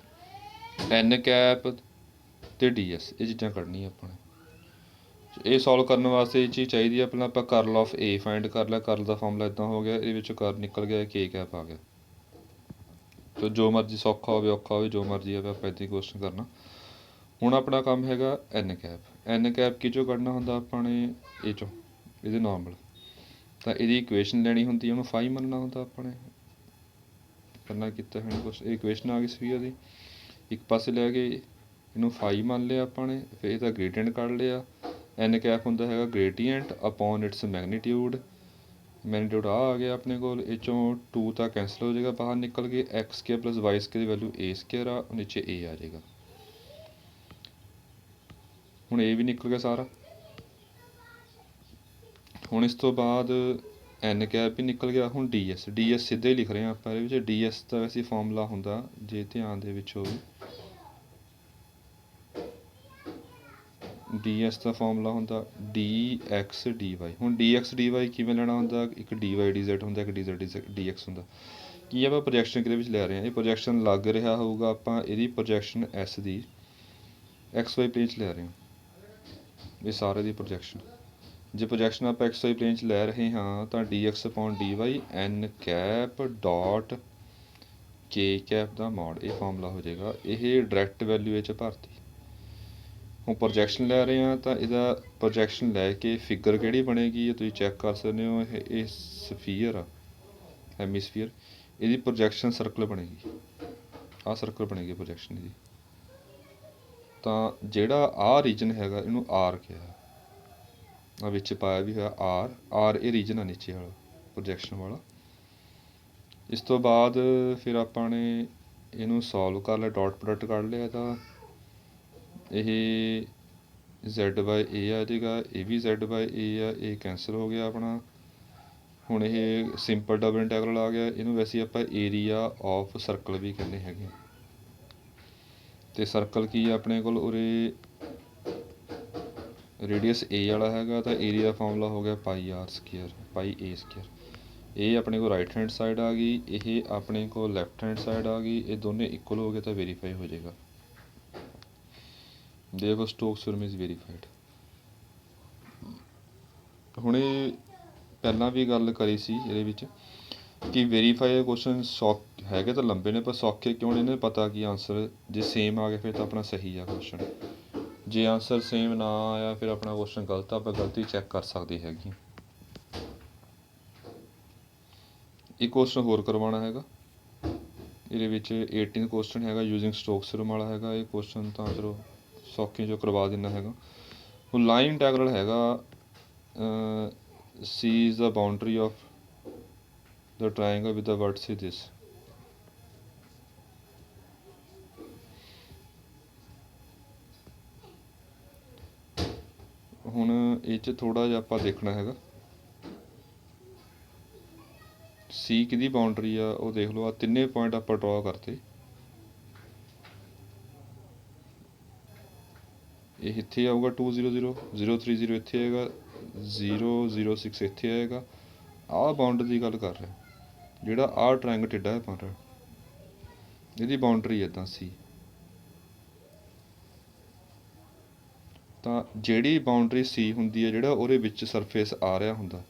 ਐਨ ਕੈਪ ਅਤੇ ਡੀ ਐਸ, ਇਹ ਚੀਜ਼ਾਂ ਕੱਢਣੀਆਂ ਆਪਾਂ ਨੇ। ਇਹ ਸੋਲਵ ਕਰਨ ਵਾਸਤੇ ਇਹ ਚੀਜ਼ ਚਾਹੀਦੀ ਹੈ, ਪਹਿਲਾਂ ਆਪਾਂ ਕਰਲ ਆਫ ਏ ਫਾਈਂਡ ਕਰ ਲਿਆ। ਕਰਲ ਦਾ ਫਾਰਮੂਲਾ ਇੱਦਾਂ ਹੋ ਗਿਆ, ਇਹਦੇ ਵਿੱਚੋਂ ਕਰ ਨਿਕਲ ਗਿਆ ਕੇ ਕੈਪ ਆ ਗਿਆ। ਸੋ ਜੋ ਮਰਜ਼ੀ ਸੌਖਾ ਹੋਵੇ ਔਖਾ ਹੋਵੇ ਜੋ ਮਰਜ਼ੀ ਹੋਵੇ ਆਪਾਂ ਇੱਦਾਂ ਹੀ ਕੁਐਸਚਨ ਕਰਨਾ। ਹੁਣ ਆਪਣਾ ਕੰਮ ਹੈਗਾ ਐਨ ਕੈਪ। ਐਨ ਕੈਪ ਕੀ ਚੋਂ ਕੱਢਣਾ ਹੁੰਦਾ ਆਪਾਂ ਨੇ, ਇਹ ਚੋਂ, ਇਹਦੇ ਨੋਰਮਲ। ਤਾਂ ਇਹਦੀ ਇਕੁਏਸ਼ਨ ਲੈਣੀ ਹੁੰਦੀ, ਉਹਨੂੰ ਫਾਈ ਮੰਨਣਾ ਹੁੰਦਾ ਆਪਾਂ ਨੇ। ਪਹਿਲਾਂ ਕੀਤਾ ਹੋਇਆ ਕੁਛ, ਇਹ ਇਕੁਏਸ਼ਨ ਆ ਗਈ ਸਫੀਅਰ ਦੀ, ਇੱਕ ਪਾਸੇ ਲੈ ਕੇ ਇਹਨੂੰ ਫਾਈ ਮੰਨ ਲਿਆ ਆਪਾਂ ਨੇ। ਫਿਰ ਇਹਦਾ ਗ੍ਰੇਡੀਐਂਟ ਕੱਢ ਲਿਆ। ਐਨ ਕੈਪ ਹੁੰਦਾ ਹੈਗਾ ਗ੍ਰੇਡੀਐਂਟ ਅਪੋਨ ਇਟਸ ਮੈਗਨੀਟਿਊਡ। ਮੈਗਨੀਟਿਊਡ ਆ ਗਿਆ ਆਪਣੇ ਕੋਲ, ਇਹ 'ਚੋਂ 2 ਤਾਂ ਕੈਂਸਲ ਹੋ ਜਾਏਗਾ, ਬਾਹਰ ਨਿਕਲ ਕੇ x square plus y square ਦੀ ਵੈਲਿਊ ਏ ਸਕੇਅਰ ਆ, ਨੀਚੇ ਏ ਆ ਜਾਏਗਾ। ਹੁਣ ਇਹ ਵੀ ਨਿਕਲ ਗਿਆ ਸਾਰਾ। ਹੁਣ ਇਸ ਤੋਂ ਬਾਅਦ ਐਨ ਕੈਪ ਵੀ ਨਿਕਲ ਗਿਆ। ਹੁਣ ਡੀ ਐਸ, ਡੀ ਐਸ ਸਿੱਧਾ ਹੀ ਲਿਖ ਰਹੇ ਹਾਂ ਆਪਾਂ ਇਹਦੇ ਵਿੱਚ। ਡੀ ਐਸ ਦਾ ਵੈਸੇ ਫਾਰਮੂਲਾ ਹੁੰਦਾ, ਜੇ ਧਿਆਨ ਦੇ ਵਿੱਚ ਹੋਵੇ, ਡੀ ਐਸ ਦਾ ਫਾਰਮੂਲਾ ਹੁੰਦਾ ਡੀ ਐਕਸ ਡੀ ਵਾਈ। ਹੁਣ ਡੀ ਐਕਸ ਡੀ ਵਾਈ ਕਿਵੇਂ ਲੈਣਾ ਹੁੰਦਾ, ਇੱਕ ਡੀ ਵਾਈ ਡੀ ਜ਼ੈਡ ਹੁੰਦਾ, ਇੱਕ ਡੀ ਜ਼ੈਡ ਡੀ ਐਕਸ ਹੁੰਦਾ। ਕੀ ਆਪਾਂ ਪ੍ਰੋਜੈਕਸ਼ਨ ਕਿਹਦੇ ਵਿੱਚ ਲੈ ਰਹੇ ਹਾਂ, ਇਹ ਪ੍ਰੋਜੈਕਸ਼ਨ ਲੱਗ ਰਿਹਾ ਹੋਊਗਾ ਆਪਾਂ ਇਹਦੀ ਪ੍ਰੋਜੈਕਸ਼ਨ ਐਸ ਦੀ ਐਕਸ ਵਾਈ ਪਲੇਨ 'ਚ ਲੈ ਰਹੇ ਹਾਂ, ਇਹ ਸਾਰੇ ਦੀ ਪ੍ਰੋਜੈਕਸ਼ਨ। ਜੇ ਪ੍ਰੋਜੈਕਸ਼ਨ ਆਪਾਂ ਐਕਸ ਵਾਈ ਪਲੇਨ 'ਚ ਲੈ ਰਹੇ ਹਾਂ ਤਾਂ d x upon d y n cap dot k cap ਦਾ ਮੋਡ, ਇਹ ਫਾਰਮੂਲਾ ਹੋ ਜਾਏਗਾ। ਇਹ ਡਾਇਰੈਕਟ ਵੈਲਿਊ ਇਹ 'ਚ ਭਰਤੀ। ਹੁਣ ਪ੍ਰੋਜੈਕਸ਼ਨ ਲੈ ਰਹੇ ਹਾਂ ਤਾਂ ਇਹਦਾ ਪ੍ਰੋਜੈਕਸ਼ਨ ਲੈ ਕੇ ਫਿਗਰ ਕਿਹੜੀ ਬਣੇਗੀ, ਇਹ ਤੁਸੀਂ ਚੈੱਕ ਕਰ ਸਕਦੇ ਹੋ। ਇਹ ਸਫੀਅਰ ਆ, ਹੈਮੀਸਫੀਅਰ, ਇਹਦੀ ਪ੍ਰੋਜੈਕਸ਼ਨ ਸਰਕਲ ਬਣੇਗੀ, ਆਹ ਸਰਕਲ ਬਣੇਗੀ ਪ੍ਰੋਜੈਕਸ਼ਨ ਇਹਦੀ। ਤਾਂ ਜਿਹੜਾ ਆਹ ਰੀਜਨ ਹੈਗਾ ਇਹਨੂੰ ਆਰ ਕਿਹਾ, ਆ ਵਿੱਚ ਪਾਇਆ ਵੀ ਹੋਇਆ ਆਰ। ਆਰ ਇਹ ਰੀਜਨ ਆ ਨੀਚੇ ਵਾਲਾ ਪ੍ਰੋਜੈਕਸ਼ਨ ਵਾਲਾ। ਇਸ ਤੋਂ ਬਾਅਦ ਫਿਰ ਆਪਾਂ ਨੇ ਇਹਨੂੰ ਸੋਲਵ ਕਰ ਲਿਆ, ਡਾਟ ਪ੍ਰੋਡਕਟ ਕੱਢ ਲਿਆ। ਤਾਂ ਇਹ ਜ਼ੈਡ ਬਾਏ ਏ ਆ ਜਾਏਗਾ, ਇਹ ਵੀ ਜ਼ੈਡ ਬਾਏ ਏ ਆ, ਇਹ ਕੈਂਸਲ ਹੋ ਗਿਆ ਆਪਣਾ। ਹੁਣ ਇਹ ਸਿੰਪਲ ਡਬਲ ਇੰਟੈਗਰਲ ਆ ਗਿਆ। ਇਹਨੂੰ ਵੈਸੇ ਆਪਾਂ ਏਰੀਆ ਆਫ ਸਰਕਲ ਵੀ ਕਹਿੰਦੇ ਹੈਗੇ। ਅਤੇ ਸਰਕਲ ਕੀ ਆ ਆਪਣੇ ਕੋਲ ਉਰੇ, ਰੇਡੀਅਸ ਏ ਵਾਲਾ ਹੈਗਾ, ਤਾਂ ਏਰੀਆ ਫਾਰਮੂਲਾ ਹੋ ਗਿਆ ਪਾਈ R square, Bhai A square. ਇਹ ਆਪਣੇ ਕੋਲ ਰਾਈਟ ਹੈਂਡ ਸਾਈਡ ਆ ਗਈ, ਇਹ ਆਪਣੇ ਕੋਲ ਲੈਫਟ ਹੈਂਡ ਸਾਈਡ ਆ ਗਈ। ਇਹ ਦੋਨੇ ਇਕੁਅਲ ਹੋ ਗਏ ਤਾਂ ਵੈਰੀਫਾਈ ਹੋ ਜਾਏਗਾ। Therefore Stokes theorem is verified। ਹੁਣ ਇਹ ਪਹਿਲਾਂ ਵੀ ਗੱਲ ਕਰੀ ਸੀ ਇਹਦੇ ਵਿੱਚ ਕਿ ਵੈਰੀਫਾਈ ਕੁਐਸਚਨ ਹੈਗੇ ਤਾਂ ਲੰਬੇ ਨੇ, ਪਰ ਸੌਖੇ ਕਿਉਂ ਨੇ, ਇਹਨਾਂ ਪਤਾ ਕਿ ਆਂਸਰ ਜੇ ਸੇਮ ਆ ਗਿਆ ਫਿਰ ਤਾਂ ਆਪਣਾ ਸਹੀ ਆ ਕੁਐਸਚਨ। ਜੇ ਆਂਸਰ ਸੇਮ ਨਾ ਆਇਆ ਫਿਰ ਆਪਣਾ ਕੁਐਸਚਨ ਗਲਤ ਆ, ਆਪਾਂ ਗਲਤੀ ਚੈੱਕ ਕਰ ਸਕਦੇ ਹੈਗੇ। ਇੱਕ ਕੁਐਸਚਨ ਹੋਰ ਕਰਵਾਉਣਾ ਹੈਗਾ ਇਹਦੇ ਵਿੱਚ 18 ਕੁਐਸਚਨ ਹੈਗਾ ਯੂਜ਼ਿੰਗ ਸਟੋਕਸ ਥਿਊਰਮ ਵਾਲਾ ਹੈਗਾ। ਇਹ ਕੁਐਸਚਨ ਤਾਂ ਚਲੋ ਸੌਖੇ ਜੋ ਕਰਵਾ ਦਿੰਦਾ ਹੈਗਾ। ਹੁਣ ਲਾਈਨ ਇੰਟੈਗਰਲ ਹੈਗਾ C is the boundary of the triangle with the vertices this। ਹੁਣ ਇਹ 'ਚ ਥੋੜ੍ਹਾ ਜਿਹਾ ਆਪਾਂ ਦੇਖਣਾ ਹੈਗਾ C ਕਿਹਦੀ ਬਾਉਂਡਰੀ ਆ, ਉਹ ਦੇਖ ਲਓ। ਆ ਤਿੰਨੇ ਪੁਆਇੰਟ ਆਪਾਂ ਡਰਾ ਕਰਤੇ, ਇਹ ਇੱਥੇ ਆਊਗਾ 2 0 0 0 3 0 ਇੱਥੇ ਆਏਗਾ, 0 0 6 ਇੱਥੇ ਆਏਗਾ। ਆਹ ਬਾਉਂਡਰੀ ਦੀ ਗੱਲ ਕਰ ਰਿਹਾ, ਜਿਹੜਾ ਆਹ ਟਰਾਇੰਗਲ ਟੇਢਾ ਹੈ ਪਰ ਇਹਦੀ ਬਾਉਂਡਰੀ ਇੱਦਾਂ ਸੀ। ਤਾਂ ਜਿਹੜੀ ਬਾਉਂਡਰੀ C ਹੁੰਦੀ ਹੈ, ਜਿਹੜਾ ਉਹਦੇ ਵਿੱਚ ਸਰਫੇਸ ਆ ਰਿਹਾ ਹੁੰਦਾ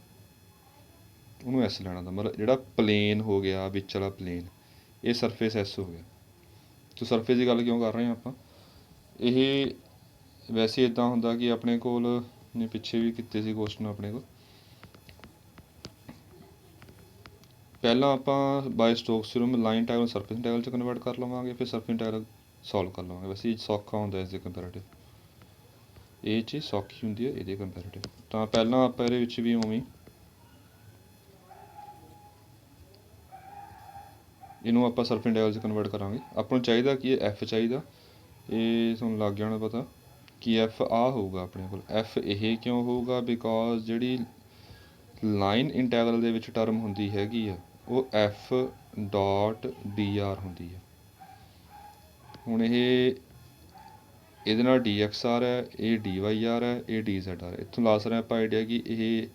ਉਹਨੂੰ S ਲੈਣਾ ਹੁੰਦਾ। ਮਤਲਬ ਜਿਹੜਾ ਪਲੇਨ ਹੋ ਗਿਆ ਵਿੱਚ ਵਾਲਾ ਪਲੇਨ, ਇਹ ਸਰਫੇਸ S ਹੋ ਗਿਆ। ਤੋ ਸਰਫੇਸ ਦੀ ਗੱਲ ਕਿਉਂ ਕਰ ਰਹੇ ਹਾਂ ਆਪਾਂ, ਇਹ ਵੈਸੇ ਇੱਦਾਂ ਹੁੰਦਾ ਕਿ ਆਪਣੇ ਕੋਲ ਨੇ ਪਿੱਛੇ ਵੀ ਕੀਤੇ ਸੀ ਕੁਐਸਚਨ ਆਪਣੇ ਕੋਲ। ਪਹਿਲਾਂ ਆਪਾਂ ਬਾਈ stocks theorem line integral surface integral 'ਚ ਕਨਵਰਟ ਕਰ ਲਵਾਂਗੇ, ਫਿਰ ਸਰਫੇਸ ਇੰਟੈਗਰਲ ਸੋਲਵ ਕਰ ਲਵਾਂਗੇ। ਵੈਸੇ ਇਹ ਸੌਖਾ ਹੁੰਦਾ ਇਸ ਦੇ ਕੰਪੈਰੇਟਿਵ, ਇਹ 'ਚ ਸੌਖੀ ਹੁੰਦੀ ਹੈ ਇਹਦੇ ਕੰਪੈਰੇਟਿਵ। ਤਾਂ ਪਹਿਲਾਂ ਆਪਾਂ ਇਹਦੇ ਵਿੱਚ ਵੀ ਉਵੇਂ ਇਹਨੂੰ ਆਪਾਂ ਸਰਫੇਸ ਇੰਟੈਗਰਲ 'ਚ ਕਨਵਰਟ ਕਰਾਂਗੇ। ਆਪਾਂ ਨੂੰ ਚਾਹੀਦਾ ਕੀ ਹੈ, F ਚਾਹੀਦਾ। ਇਹ ਤੁਹਾਨੂੰ ਲੱਗ ਜਾਣਾ ਪਤਾ ਕਿ F ਆ ਹੋਊਗਾ ਆਪਣੇ ਕੋਲ। F ਇਹ ਕਿਉਂ ਹੋਊਗਾ, ਬਿਕੋਜ਼ ਜਿਹੜੀ ਲਾਈਨ ਇੰਟੈਗਰਲ ਦੇ ਵਿੱਚ ਟਰਮ ਹੁੰਦੀ ਹੈਗੀ ਆ ਉਹ F ਡਾਟ dr ਹੁੰਦੀ ਹੈ। ਹੁਣ ਇਹ ਇਹਦੇ ਨਾਲ dx ਆ ਰਿਹਾ, ਇਹ dy ਆ ਰਿਹਾ, ਇਹ dz ਆ ਰਿਹਾ। ਇੱਥੋਂ ਲਾ ਸਕਦੇ ਆਪਾਂ ਆਈਡੀਆ ਕਿ ਇਹ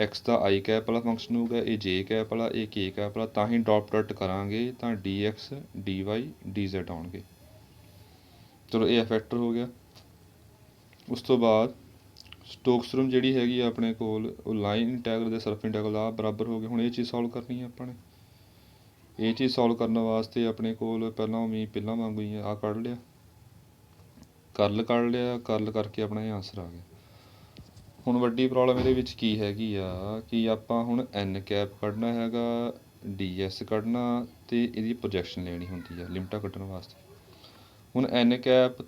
x ਦਾ i ਕੈਪ ਵਾਲਾ ਫੰਕਸ਼ਨ ਹੋਊਗਾ, ਇਹ j ਕੈਪ ਵਾਲਾ, ਇਹ k ਕੈਪ ਵਾਲਾ। ਤਾਂ ਹੀ ਡਾਟ ਪ੍ਰੋਡਕਟ ਕਰਾਂਗੇ ਤਾਂ dx dy dz ਆਉਣਗੇ। ਚਲੋ ਇਹ ਫੈਕਟਰ ਹੋ ਗਿਆ। ਉਸ ਤੋਂ ਬਾਅਦ ਸਟੋਕਸ ਥਿਊਰਮ ਜਿਹੜੀ ਹੈਗੀ ਆ ਆਪਣੇ ਕੋਲ, ਉਹ ਲਾਈਨ ਇੰਟੈਗਰਲ ਦੇ ਸਰਫੇਸ ਇੰਟੈਗਰਲ ਆ ਬਰਾਬਰ ਹੋ ਗਏ। ਹੁਣ ਇਹ ਚੀਜ਼ ਸੋਲਵ ਕਰਨੀ ਹੈ ਆਪਾਂ ਨੇ। ਇਹ ਚੀਜ਼ ਸੋਲਵ ਕਰਨ ਵਾਸਤੇ ਆਪਣੇ ਕੋਲ ਪਹਿਲਾਂ ਵਾਂਗੂ ਹੀ ਆ ਕੱਢ ਲਿਆ, ਕਰਲ ਕੱਢ ਲਿਆ, ਕਰਲ ਕਰਕੇ ਆਪਣਾ ਇਹ ਆਂਸਰ ਆ ਗਿਆ। ਹੁਣ ਵੱਡੀ ਪ੍ਰੋਬਲਮ ਇਹਦੇ ਵਿੱਚ ਕੀ ਹੈਗੀ ਆ ਕਿ ਆਪਾਂ ਹੁਣ n ਕੈਪ ਕੱਢਣਾ ਹੈਗਾ, ds ਕੱਢਣਾ, ਅਤੇ ਇਹਦੀ ਪ੍ਰੋਜੈਕਸ਼ਨ ਲੈਣੀ ਹੁੰਦੀ ਆ ਲਿਮਟਾਂ ਕੱਢਣ ਵਾਸਤੇ। ਹੁਣ n ਕੈਪ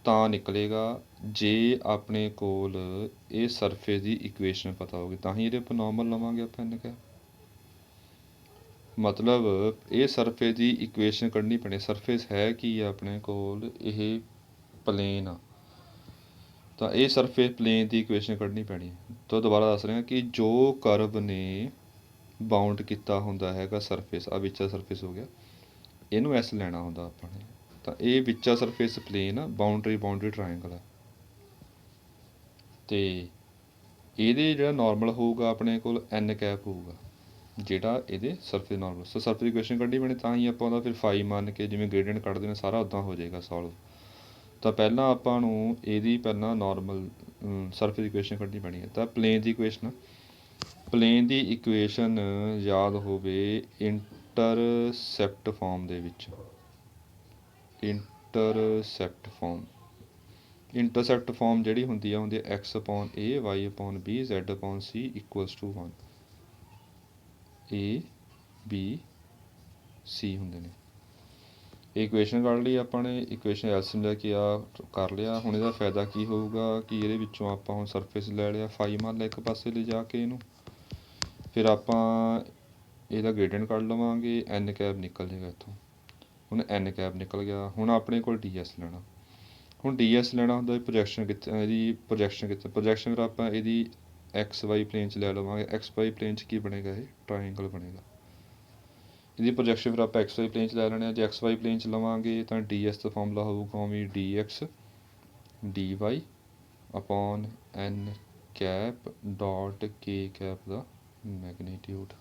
ਤਾਂ ਨਿਕਲੇਗਾ ਜੇ ਆਪਣੇ ਕੋਲ ਇਹ ਸਰਫੇਸ ਦੀ ਇਕੁਏਸ਼ਨ ਪਤਾ ਹੋਵੇ, ਤਾਂ ਹੀ ਇਹਦੇ ਉੱਪਰ ਨੋਰਮਲ ਲਵਾਂਗੇ ਆਪਾਂ n ਕੈਪ। ਮਤਲਬ ਇਹ ਸਰਫੇਸ ਦੀ ਇਕੁਏਸ਼ਨ ਕੱਢਣੀ ਪੈਣੀ। ਸਰਫੇਸ ਹੈ ਕੀ ਆ ਆਪਣੇ ਕੋਲ, ਇਹ ਪਲੇਨ ਆ, ਤਾਂ ਇਹ ਸਰਫੇਸ ਪਲੇਨ ਦੀ ਇਕੁਏਸ਼ਨ ਕੱਢਣੀ ਪੈਣੀ ਹੈ। ਤਾਂ ਦੁਬਾਰਾ ਦੱਸ ਰਿਹਾ ਕਿ ਜੋ ਕਰਵ ਨੇ ਬਾਉਂਡ ਕੀਤਾ ਹੁੰਦਾ ਹੈਗਾ ਸਰਫੇਸ, ਆ ਵਿਚਾ ਸਰਫੇਸ ਹੋ ਗਿਆ, ਇਹਨੂੰ S ਲੈਣਾ ਹੁੰਦਾ ਆਪਾਂ ਨੇ। ਤਾਂ ਇਹ ਵਿਚਾ ਸਰਫੇਸ ਪਲੇਨ ਆ, ਬਾਉਂਡਰੀ ਟਰਾਇੰਗਲ ਆ, ਅਤੇ ਇਹਦੇ ਜਿਹੜਾ ਨੋਰਮਲ ਹੋਊਗਾ ਆਪਣੇ ਕੋਲ n ਕੈਪ ਹੋਊਗਾ, ਜਿਹੜਾ ਇਹਦੇ ਸਰਫੇਸ ਨੋਰਮਲ। ਸੋ ਸਰਫੇਸ ਇਕੁਏਸ਼ਨ ਕੱਢਣੀ ਪੈਣੀ, ਤਾਂ ਹੀ ਆਪਾਂ ਉਹਦਾ ਫਿਰ ਫਾਈ ਮੰਨ ਕੇ ਜਿਵੇਂ ਗ੍ਰੇਡੀਅੰਟ ਕੱਢਦੇ ਨੇ ਸਾਰਾ ਉੱਦਾਂ ਹੋ ਜਾਏਗਾ ਸੋਲਵ। ਤਾਂ ਪਹਿਲਾਂ ਆਪਾਂ ਨੂੰ ਇਹਦੀ ਨੋਰਮਲ ਸਰਫੇਸ ਇਕੁਏਸ਼ਨ ਕੱਢਣੀ ਪੈਣੀ ਹੈ। ਤਾਂ ਪਲੇਨ ਦੀ ਇਕੁਏਸ਼ਨ ਯਾਦ ਹੋਵੇ ਇੰਟਰਸੈਪਟ ਫਾਰਮ ਦੇ ਵਿੱਚ। ਇੰਟਰਸੈਪਟ ਫਾਰਮ ਜਿਹੜੀ ਹੁੰਦੀ ਹੈ x upon a, y upon b, z upon c equals to 1, a b c ਹੁੰਦੇ ਨੇ। ਇਹ ਇਕੁਏਸ਼ਨ ਕੱਢ ਲਈ ਆਪਾਂ ਨੇ, ਇਕੁਏਸ਼ਨ ਐਲਸੀਐਮ ਲੈ ਕੇ ਕਰ ਲਿਆ। ਹੁਣ ਇਹਦਾ ਫਾਇਦਾ ਕੀ ਹੋਊਗਾ ਕਿ ਇਹਦੇ ਵਿੱਚੋਂ ਆਪਾਂ ਹੁਣ ਸਰਫੇਸ ਲੈ ਲਿਆ, ਫਾਈ ਮੰਨ ਲਿਆ ਇੱਕ ਪਾਸੇ ਲਿਜਾ ਕੇ ਇਹਨੂੰ, ਫਿਰ ਆਪਾਂ ਇਹਦਾ ਗ੍ਰੇਡੀਅੰਟ ਕੱਢ ਲਵਾਂਗੇ, n ਕੈਪ ਨਿਕਲ ਜਾਏਗਾ ਇੱਥੋਂ। ਹੁਣ n ਕੈਪ ਨਿਕਲ ਗਿਆ। ਹੁਣ ਆਪਣੇ ਕੋਲ ds ਲੈਣਾ। ਹੁਣ ds ਲੈਣਾ ਹੁੰਦਾ ਪ੍ਰੋਜੈਕਸ਼ਨ ਪ੍ਰੋਜੈਕਸ਼ਨ ਫਿਰ ਆਪਾਂ ਇਹਦੀ XY ਪਲੇਨ 'ਚ ਲੈ ਲਵਾਂਗੇ। XY ਪਲੇਨ 'ਚ ਕੀ ਬਣੇਗਾ, ਇਹ ਟਰਾਇੰਗਲ ਬਣੇਗਾ। ਇਹਦੀ ਪ੍ਰੋਜੈਕਸ਼ਨ ਫਿਰ ਆਪਾਂ XY ਪਲੇਨ 'ਚ ਲੈ ਲੈਣੇ ਆ। ਜੇ XY ਪਲੇਨ 'ਚ ਲਵਾਂਗੇ ਤਾਂ ds ਦਾ ਫਾਰਮੂਲਾ ਹੋਊਗਾ ਉਵੇਂ dx dy upon n cap dot k cap ਦਾ ਮੈਗਨੀਟਿਊਡ।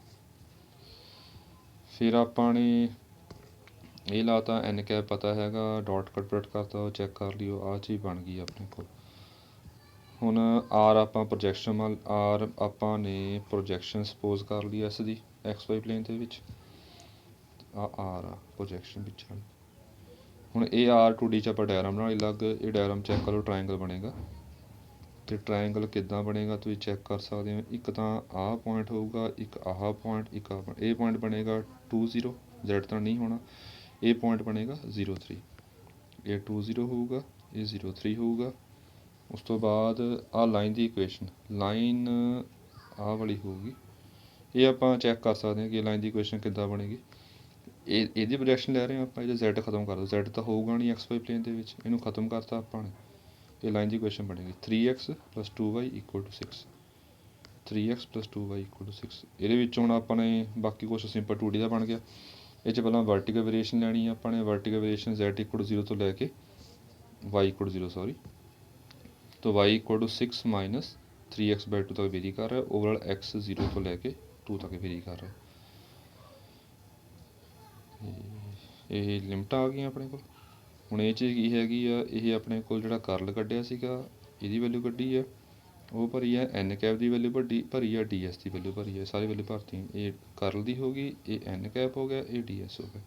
ਫਿਰ ਆਪਾਂ ਨੇ ਇਹ ਲਾਤਾ, n ਕੈਪ ਪਤਾ ਹੈਗਾ, ਡਾਟ ਪ੍ਰੋਡਕਟ ਕਰਤਾ, ਉਹ ਚੈੱਕ ਕਰ ਲਿਓ, ਆਹ ਚੀਜ਼ ਬਣ ਗਈ ਆਪਣੇ ਕੋਲ। ਹੁਣ ਆਰ ਆਪਾਂ ਪ੍ਰੋਜੈਕਸ਼ਨ ਆਰ ਆਪਾਂ ਨੇ ਪ੍ਰੋਜੈਕਸ਼ਨ ਸਪੋਜ਼ ਕਰ ਲਈ ਐਸ ਦੀ ਐਕਸ ਵਾਈ ਪਲੇਨ ਦੇ ਵਿੱਚ, ਆਰ ਆ ਪ੍ਰੋਜੈਕਸ਼ਨ ਪਿੱਛੇ ਵਾਲੀ। ਹੁਣ ਇਹ ਆਰ 2D 'ਚ ਆਪਾਂ ਡਾਇਗਰਾਮ ਬਣਾ ਲਈ ਅਲੱਗ, ਇਹ ਡਾਇਗਰਾਮ ਚੈੱਕ ਕਰੋ ਟਰਾਇੰਗਲ ਬਣੇਗਾ। ਅਤੇ ਟਰਾਇੰਗਲ ਕਿੱਦਾਂ ਬਣੇਗਾ ਤੁਸੀਂ ਚੈੱਕ ਕਰ ਸਕਦੇ ਹੋ, ਇੱਕ ਤਾਂ ਆਹ ਪੁਆਇੰਟ ਹੋਊਗਾ, ਇੱਕ ਆਹ ਪੁਆਇੰਟ, ਇੱਕ ਆਹ ਪੁਆਇੰਟ। ਇਹ ਪੁਆਇੰਟ ਬਣੇਗਾ 2 0, Z ਤਾਂ ਨਹੀਂ ਹੋਣਾ। ਇਹ ਪੁਆਇੰਟ ਬਣੇਗਾ 0 3, ਇਹ 2 0 ਹੋਊਗਾ, ਇਹ 0 3 ਹੋਊਗਾ। ਉਸ ਤੋਂ ਬਾਅਦ ਆਹ ਲਾਈਨ ਦੀ ਇਕੁਏਸ਼ਨ, ਲਾਈਨ ਆਹ ਵਾਲੀ ਹੋਊਗੀ। ਇਹ ਆਪਾਂ ਚੈੱਕ ਕਰ ਸਕਦੇ ਹਾਂ ਕਿ ਲਾਈਨ ਦੀ ਇਕੁਏਸ਼ਨ ਕਿੱਦਾਂ ਬਣੇਗੀ। ਇਹਦੀ ਪ੍ਰੋਜੈਕਸ਼ਨ ਲੈ ਰਹੇ ਹਾਂ ਆਪਾਂ, ਇਹਦਾ Z ਖਤਮ ਕਰ ਦਿਓ, Z ਤਾਂ ਹੋਊਗਾ ਨਹੀਂ ਐਕਸ ਵਾਈ ਪਲੇਨ ਦੇ ਵਿੱਚ, ਇਹਨੂੰ ਖਤਮ ਕਰਤਾ ਆਪਾਂ ਨੇ। ਇਹ ਲਾਈਨ ਦੀ ਇਕੁਏਸ਼ਨ ਬਣੇਗੀ 3x + 2y = 6, 3x + 2y = 6। ਇਹਦੇ ਵਿੱਚ ਹੁਣ ਆਪਾਂ ਨੇ ਬਾਕੀ ਕੁਛ ਸਿੰਪਲ 2D ਦਾ ਬਣ ਗਿਆ। ਇਹ 'ਚ ਪਹਿਲਾਂ ਵਰਟੀਕਲ ਵੇਰੀਏਸ਼ਨ ਲੈਣੀ ਆ ਆਪਾਂ ਨੇ, ਵਰਟੀਕਲ ਵੇਰੀਏਸ਼ਨ Z = 0 ਤੋਂ ਲੈ ਕੇ y = 0 ਸੌਰੀ, ਤਾਂ y = 6 - 3x/2 ਤੱਕ ਵੇਰੀ ਕਰ ਰਿਹਾ। ਓਵਰਆਲ x 0 ਤੋਂ ਲੈ ਕੇ 2 ਤੱਕ ਵੇਰੀ ਕਰ ਰਿਹਾ। ਇਹ ਲਿਮਟਾਂ ਆ ਗਈਆਂ ਆਪਣੇ ਕੋਲ। ਹੁਣ ਇਹ 'ਚ ਕੀ ਹੈਗੀ ਆ, ਇਹ ਆਪਣੇ ਕੋਲ ਜਿਹੜਾ ਕਰਲ ਕੱਢਿਆ ਸੀਗਾ ਇਹਦੀ ਵੈਲਿਊ ਕੱਢੀ ਆ, ਉਹ ਭਰੀ ਆ ਐਨ ਕੈਪ ਦੀ ਵੈਲਿਊ ਭਰੀ ਆ, ਡੀ ਐਸ ਦੀ ਵੈਲਿਊ ਭਰੀ ਆ, ਸਾਰੀ ਵੈਲਿਊ ਭਰਤੀ। ਇਹ ਕਰਲ ਦੀ ਹੋ ਗਈ, ਇਹ ਐਨ ਕੈਪ ਹੋ ਗਿਆ, ਇਹ ਡੀ ਐਸ ਹੋ ਗਿਆ।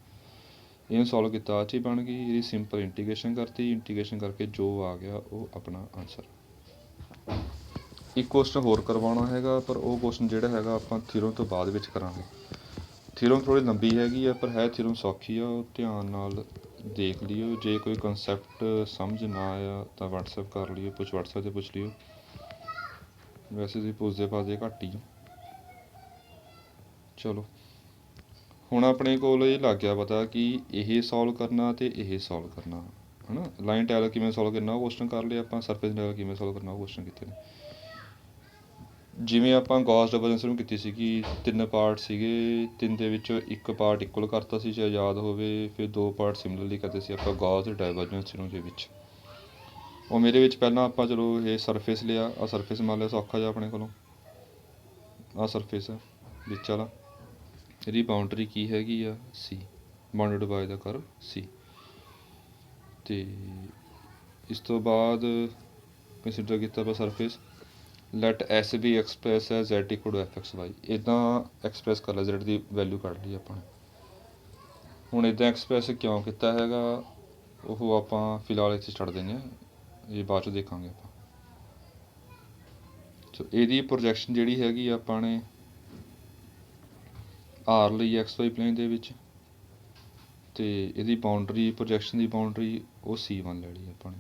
ਇਹਨੂੰ ਸੋਲਵ ਕੀਤਾ, ਆਹ 'ਚ ਹੀ ਬਣ ਗਈ। ਇਹਦੀ ਸਿੰਪਲ ਇੰਟੀਗ੍ਰੇਸ਼ਨ ਕਰਤੀ, ਇੰਟੀਗ੍ਰੇਸ਼ਨ ਕਰਕੇ ਜੋ ਆ ਗਿਆ ਉਹ ਆਪਣਾ ਆਨਸਰ। ਇੱਕ ਕੁਐਸਚਨ ਹੋਰ ਕਰਵਾਉਣਾ ਹੈਗਾ, ਪਰ ਉਹ ਕੁਐਸਚਨ ਜਿਹੜਾ ਹੈਗਾ ਆਪਾਂ ਥਿਊਰਮ ਤੋਂ ਬਾਅਦ ਵਿੱਚ ਕਰਾਂਗੇ। ਥਿਊਰਮ ਥੋੜ੍ਹੀ ਲੰਬੀ ਹੈਗੀ ਆ, ਪਰ ਹੈ ਥਿਊਰਮ ਸੌਖੀ ਆ, ਉਹ ਧਿਆਨ ਨਾਲ ਦੇਖ ਲਿਓ। ਜੇ ਕੋਈ ਕਨਸੈਪਟ ਸਮਝ ਨਾ ਆਇਆ ਤਾਂ ਵਟਸਐਪ ਕਰ ਲਿਓ, ਵਟਸਐਪ 'ਤੇ ਪੁੱਛ ਲਿਓ। ਵੈਸੇ ਤੁਸੀਂ ਪੁੱਛਦੇ ਪਾਛਦੇ ਘੱਟ ਹੀ ਹੋ। ਚਲੋ ਹੁਣ ਆਪਣੇ ਕੋਲ ਇਹ ਲੱਗ ਗਿਆ ਪਤਾ ਕਿ ਇਹ ਸੋਲਵ ਕਰਨਾ ਅਤੇ ਇਹ ਸੋਲਵ ਕਰਨਾ, ਹੈ ਨਾ। ਲਾਈਨ ਟਾਇਲਰ ਕਿਵੇਂ ਸੋਲਵ ਕਰਨਾ ਉਹ ਕੁਐਸਚਨ ਕਰ ਲਿਆ ਆਪਾਂ, ਸਰਫੇਸ ਟਾਇਲਰ ਕਿਵੇਂ ਸੋਲਵ ਕਰਨਾ ਉਹ ਕੁਐਸਚਨ ਕੀਤੇ ਨੇ। ਜਿਵੇਂ ਆਪਾਂ ਗੌਸ ਡਾਇਵਰਜੈਂਸ ਨੂੰ ਕੀਤੀ ਸੀਗੀ, 3 ਪਾਰਟ ਸੀਗੇ, 3 ਦੇ ਵਿੱਚੋਂ ਇੱਕ ਪਾਰਟ ਇਕੁਅਲ ਕਰਤਾ ਸੀ, ਚਾਹੇ ਯਾਦ ਹੋਵੇ। ਫਿਰ 2 ਪਾਰਟ ਸਿਮਿਲਰਲੀ ਕਰਦੇ ਸੀ ਆਪਾਂ ਗੌਸ ਡਾਇਵਰਜੈਂਸ ਨੂੰ ਦੇ ਵਿੱਚ। ਉਹ ਮੇਰੇ ਵਿੱਚ ਪਹਿਲਾਂ ਆਪਾਂ ਚਲੋ ਇਹ ਸਰਫੇਸ ਲਿਆ, ਆਹ ਸਰਫੇਸ ਮੰਨ ਲਿਆ ਸੌਖਾ ਜਿਹਾ ਆਪਣੇ ਕੋਲੋਂ, ਆਹ ਸਰਫੇਸ ਆ ਵਿੱਚ ਵਾਲਾ। ਇਹਦੀ ਬਾਊਂਡਰੀ ਕੀ ਹੈਗੀ ਆ, C, bounded by the curve C। ਅਤੇ ਇਸ ਤੋਂ ਬਾਅਦ ਕੰਸੀਡਰ ਕੀਤਾ ਆਪਾਂ surface. Let S be express ਹੈ Z = fx/y। ਇੱਦਾਂ ਐਕਸਪ੍ਰੈਸ ਕਰ ਲਿਆ, Z ਦੀ ਵੈਲਿਊ ਕੱਢ ਲਈ ਆਪਾਂ ਨੇ। ਹੁਣ ਇੱਦਾਂ ਐਕਸਪ੍ਰੈਸ ਕਿਉਂ ਕੀਤਾ ਹੈਗਾ ਉਹ ਆਪਾਂ ਫਿਲਹਾਲ ਇੱਥੇ ਛੱਡ ਦਿੰਦੇ ਹਾਂ, ਇਹ ਬਾਅਦ 'ਚ ਦੇਖਾਂਗੇ ਆਪਾਂ। ਸੋ ਇਹਦੀ ਪ੍ਰੋਜੈਕਸ਼ਨ ਜਿਹੜੀ ਹੈਗੀ ਆਪਾਂ ਨੇ ਆਰ ਲਈ ਐਕਸ ਵਾਈ ਪਲੇਨ ਦੇ ਵਿੱਚ, ਅਤੇ ਇਹਦੀ ਬਾਊਂਡਰੀ ਪ੍ਰੋਜੈਕਸ਼ਨ ਦੀ ਬਾਊਂਡਰੀ ਉਹ C1 ਲੈ ਲਈ ਆਪਾਂ ਨੇ।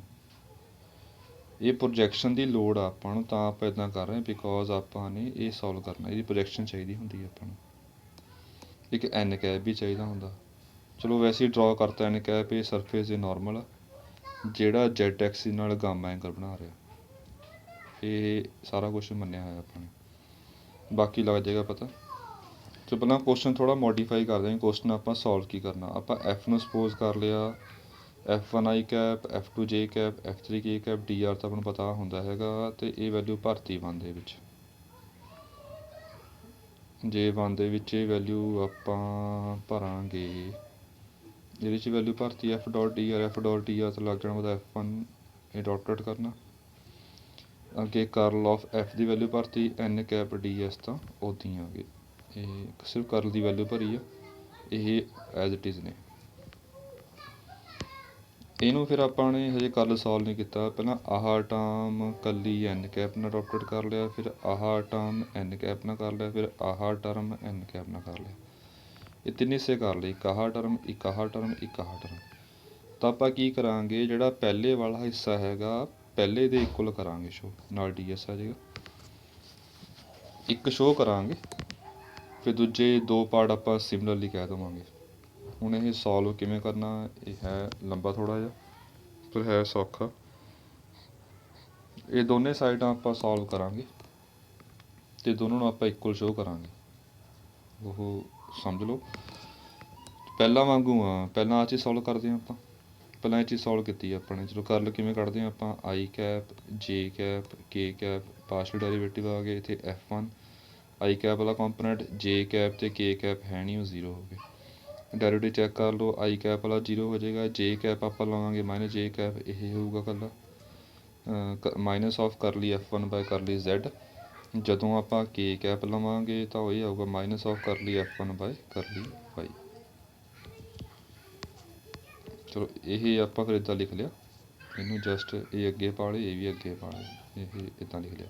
ਇਹ ਪ੍ਰੋਜੈਕਸ਼ਨ ਦੀ ਲੋੜ ਆ ਆਪਾਂ ਨੂੰ, ਤਾਂ ਆਪਾਂ ਇੱਦਾਂ ਕਰ ਰਹੇ ਹਾਂ ਬਿਕੋਜ਼ ਆਪਾਂ ਨੇ ਇਹ ਸੋਲਵ ਕਰਨਾ, ਇਹਦੀ ਪ੍ਰੋਜੈਕਸ਼ਨ ਚਾਹੀਦੀ ਹੁੰਦੀ ਆਪਾਂ ਨੂੰ। ਇੱਕ ਐਨ ਕੈਪ ਵੀ ਚਾਹੀਦਾ ਹੁੰਦਾ। ਚਲੋ ਵੈਸੇ ਹੀ ਡਰਾ ਕਰਤਾ ਐਨ ਕੈਪ, ਇਹ ਸਰਫੇਸ ਦੇ ਨੋਰਮਲ ਆ ਜਿਹੜਾ Z ਐਕਸਿਸ ਨਾਲ ਗਾਮਾ ਐਂਗਲ ਬਣਾ ਰਿਹਾ। ਇਹ ਸਾਰਾ ਕੁਛ ਮੰਨਿਆ ਹੋਇਆ ਆਪਾਂ ਨੇ, ਬਾਕੀ ਲੱਗ ਜਾਏਗਾ ਪਤਾ। ਸੋ ਪਹਿਲਾਂ ਕੁਐਸਚਨ ਥੋੜ੍ਹਾ ਮੋਡੀਫਾਈ ਕਰਦੇ ਹਾਂ। ਕੁਐਸਚਨ ਆਪਾਂ ਸੋਲਵ ਕੀ ਕਰਨਾ, ਆਪਾਂ F ਨੂੰ ਸਪੋਜ਼ ਕਰ ਲਿਆ F1 cap, F2 J cap, F3 K cap, DR ਤਾਂ ਆਪਾਂ ਨੂੰ ਪਤਾ ਹੁੰਦਾ ਹੈਗਾ। ਅਤੇ ਇਹ ਵੈਲਿਊ ਭਰਤੀ 1 ਦੇ ਵਿੱਚ, ਜੇ 1 ਦੇ ਵਿੱਚ ਇਹ ਵੈਲਿਊ ਆਪਾਂ ਭਰਾਂਗੇ, ਇਹਦੇ 'ਚ ਵੈਲਿਊ ਭਰਤੀ F.DR, F.DR ਤਾਂ ਲੱਗ ਜਾਣਾ ਉਹਦਾ F1, ਇਹ ਡਾਟ ਕਰਨਾ। ਅੱਗੇ ਕਰਲ ਆਫ F ਦੀ ਵੈਲਿਊ ਭਰਤੀ, N ਕੈਪ DS ਤਾਂ ਉੱਦਾਂ ਹੀ ਆ ਗਏ। ਇਹ ਸਿਰਫ ਕਰਲ ਦੀ ਵੈਲਿਊ ਭਰੀ ਆ, ਇਹ ਐਜ਼ ਇਟ ਇਜ਼ ਨੇ। ਇਹਨੂੰ ਫਿਰ ਆਪਾਂ ਨੇ ਹਜੇ ਕਰਲ ਸੋਲਵ ਨਹੀਂ ਕੀਤਾ। ਪਹਿਲਾਂ ਆਹ ਟਰਮ ਕੱਲੀ ਐਨ ਕੈਪ ਨਾਲ ਡਾਟ ਕਰ ਲਿਆ, ਫਿਰ ਆਹ ਟਰਮ ਐਨ ਕੈਪ ਨਾਲ ਕਰ ਲਿਆ, ਫਿਰ ਆਹ ਟਰਮ ਐਨ ਕੈਪ ਨਾਲ ਕਰ ਲਿਆ। ਇਹ 3 ਹਿੱਸੇ ਕਰ ਲਏ, ਇੱਕ ਆਹ ਟਰਮ, ਇੱਕ ਆਹ ਟਰਮ, ਇੱਕ ਆਹ ਟਰਮ। ਤਾਂ ਆਪਾਂ ਕੀ ਕਰਾਂਗੇ, ਜਿਹੜਾ ਪਹਿਲੇ ਵਾਲਾ ਹਿੱਸਾ ਹੈਗਾ ਪਹਿਲੇ ਦੇ ਇਕੁਅਲ ਕਰਾਂਗੇ ਸ਼ੋ, ਨਾਲ DS ਆ ਜਾਏਗਾ। ਇੱਕ ਸ਼ੋ ਕਰਾਂਗੇ, ਫਿਰ ਦੂਜੇ 2 ਪਾਰਟ ਆਪਾਂ ਸਿਮਿਲਰਲੀ ਕਹਿ ਦੇਵਾਂਗੇ। ਹੁਣ ਇਹ ਸੋਲਵ ਕਿਵੇਂ ਕਰਨਾ, ਇਹ ਹੈ ਲੰਬਾ ਥੋੜ੍ਹਾ ਜਿਹਾ, ਪਰ ਹੈ ਸੌਖਾ। ਇਹ ਦੋਨੇ ਸਾਈਡਾਂ ਆਪਾਂ ਸੋਲਵ ਕਰਾਂਗੇ ਅਤੇ ਦੋਨੋਂ ਨੂੰ ਆਪਾਂ ਇਕੁਅਲ ਸ਼ੋ ਕਰਾਂਗੇ, ਉਹ ਸਮਝ ਲਓ। ਪਹਿਲਾਂ ਵਾਂਗੂ ਆ, ਪਹਿਲਾਂ ਆਹ ਚੀਜ਼ ਸੋਲਵ ਕਰਦੇ ਹਾਂ ਆਪਾਂ। ਪਹਿਲਾਂ ਇਹ ਚੀਜ਼ ਸੋਲਵ ਕੀਤੀ ਆਪਾਂ ਨੇ। ਚਲੋ ਕਰਲ ਕਿਵੇਂ ਕੱਢਦੇ ਹਾਂ ਆਪਾਂ, I cap, J cap, K cap, partial derivative ਆ ਗਏ ਇੱਥੇ F1, I ਕੈਪ ਵਾਲਾ ਕੰਪੋਨੈਂਟ, J ਕੈਪ ਅਤੇ K ਕੈਪ ਹੈ ਨਹੀਂ, ਉਹ 0 ਹੋ ਗਏ। ਡੈਰੀਵੇਟਿਵ ਚੈੱਕ ਕਰ ਲਓ, I ਕੈਪ ਵਾਲਾ 0 ਹੋ ਜਾਏਗਾ, J ਕੈਪ ਆਪਾਂ ਲਵਾਂਗੇ -J ਕੈਪ, ਇਹ ਹੋਊਗਾ ਇਕੱਲਾ। Minus of curly F1 by curly Z। ਜਦੋਂ ਆਪਾਂ ਕੇ ਕੈਪ ਲਵਾਂਗੇ ਤਾਂ ਉਹ ਇਹ ਆਊਗਾ minus of curly F1 by curly Y। ਚਲੋ ਇਹ ਆਪਾਂ ਫਿਰ ਇੱਦਾਂ ਲਿਖ ਲਿਆ, ਇਹਨੂੰ ਜਸਟ ਇਹ ਅੱਗੇ ਪਾ ਲਏ, ਇਹ ਵੀ ਅੱਗੇ ਪਾ ਲਏ, ਇਹ ਇੱਦਾਂ ਲਿਖ ਲਿਆ।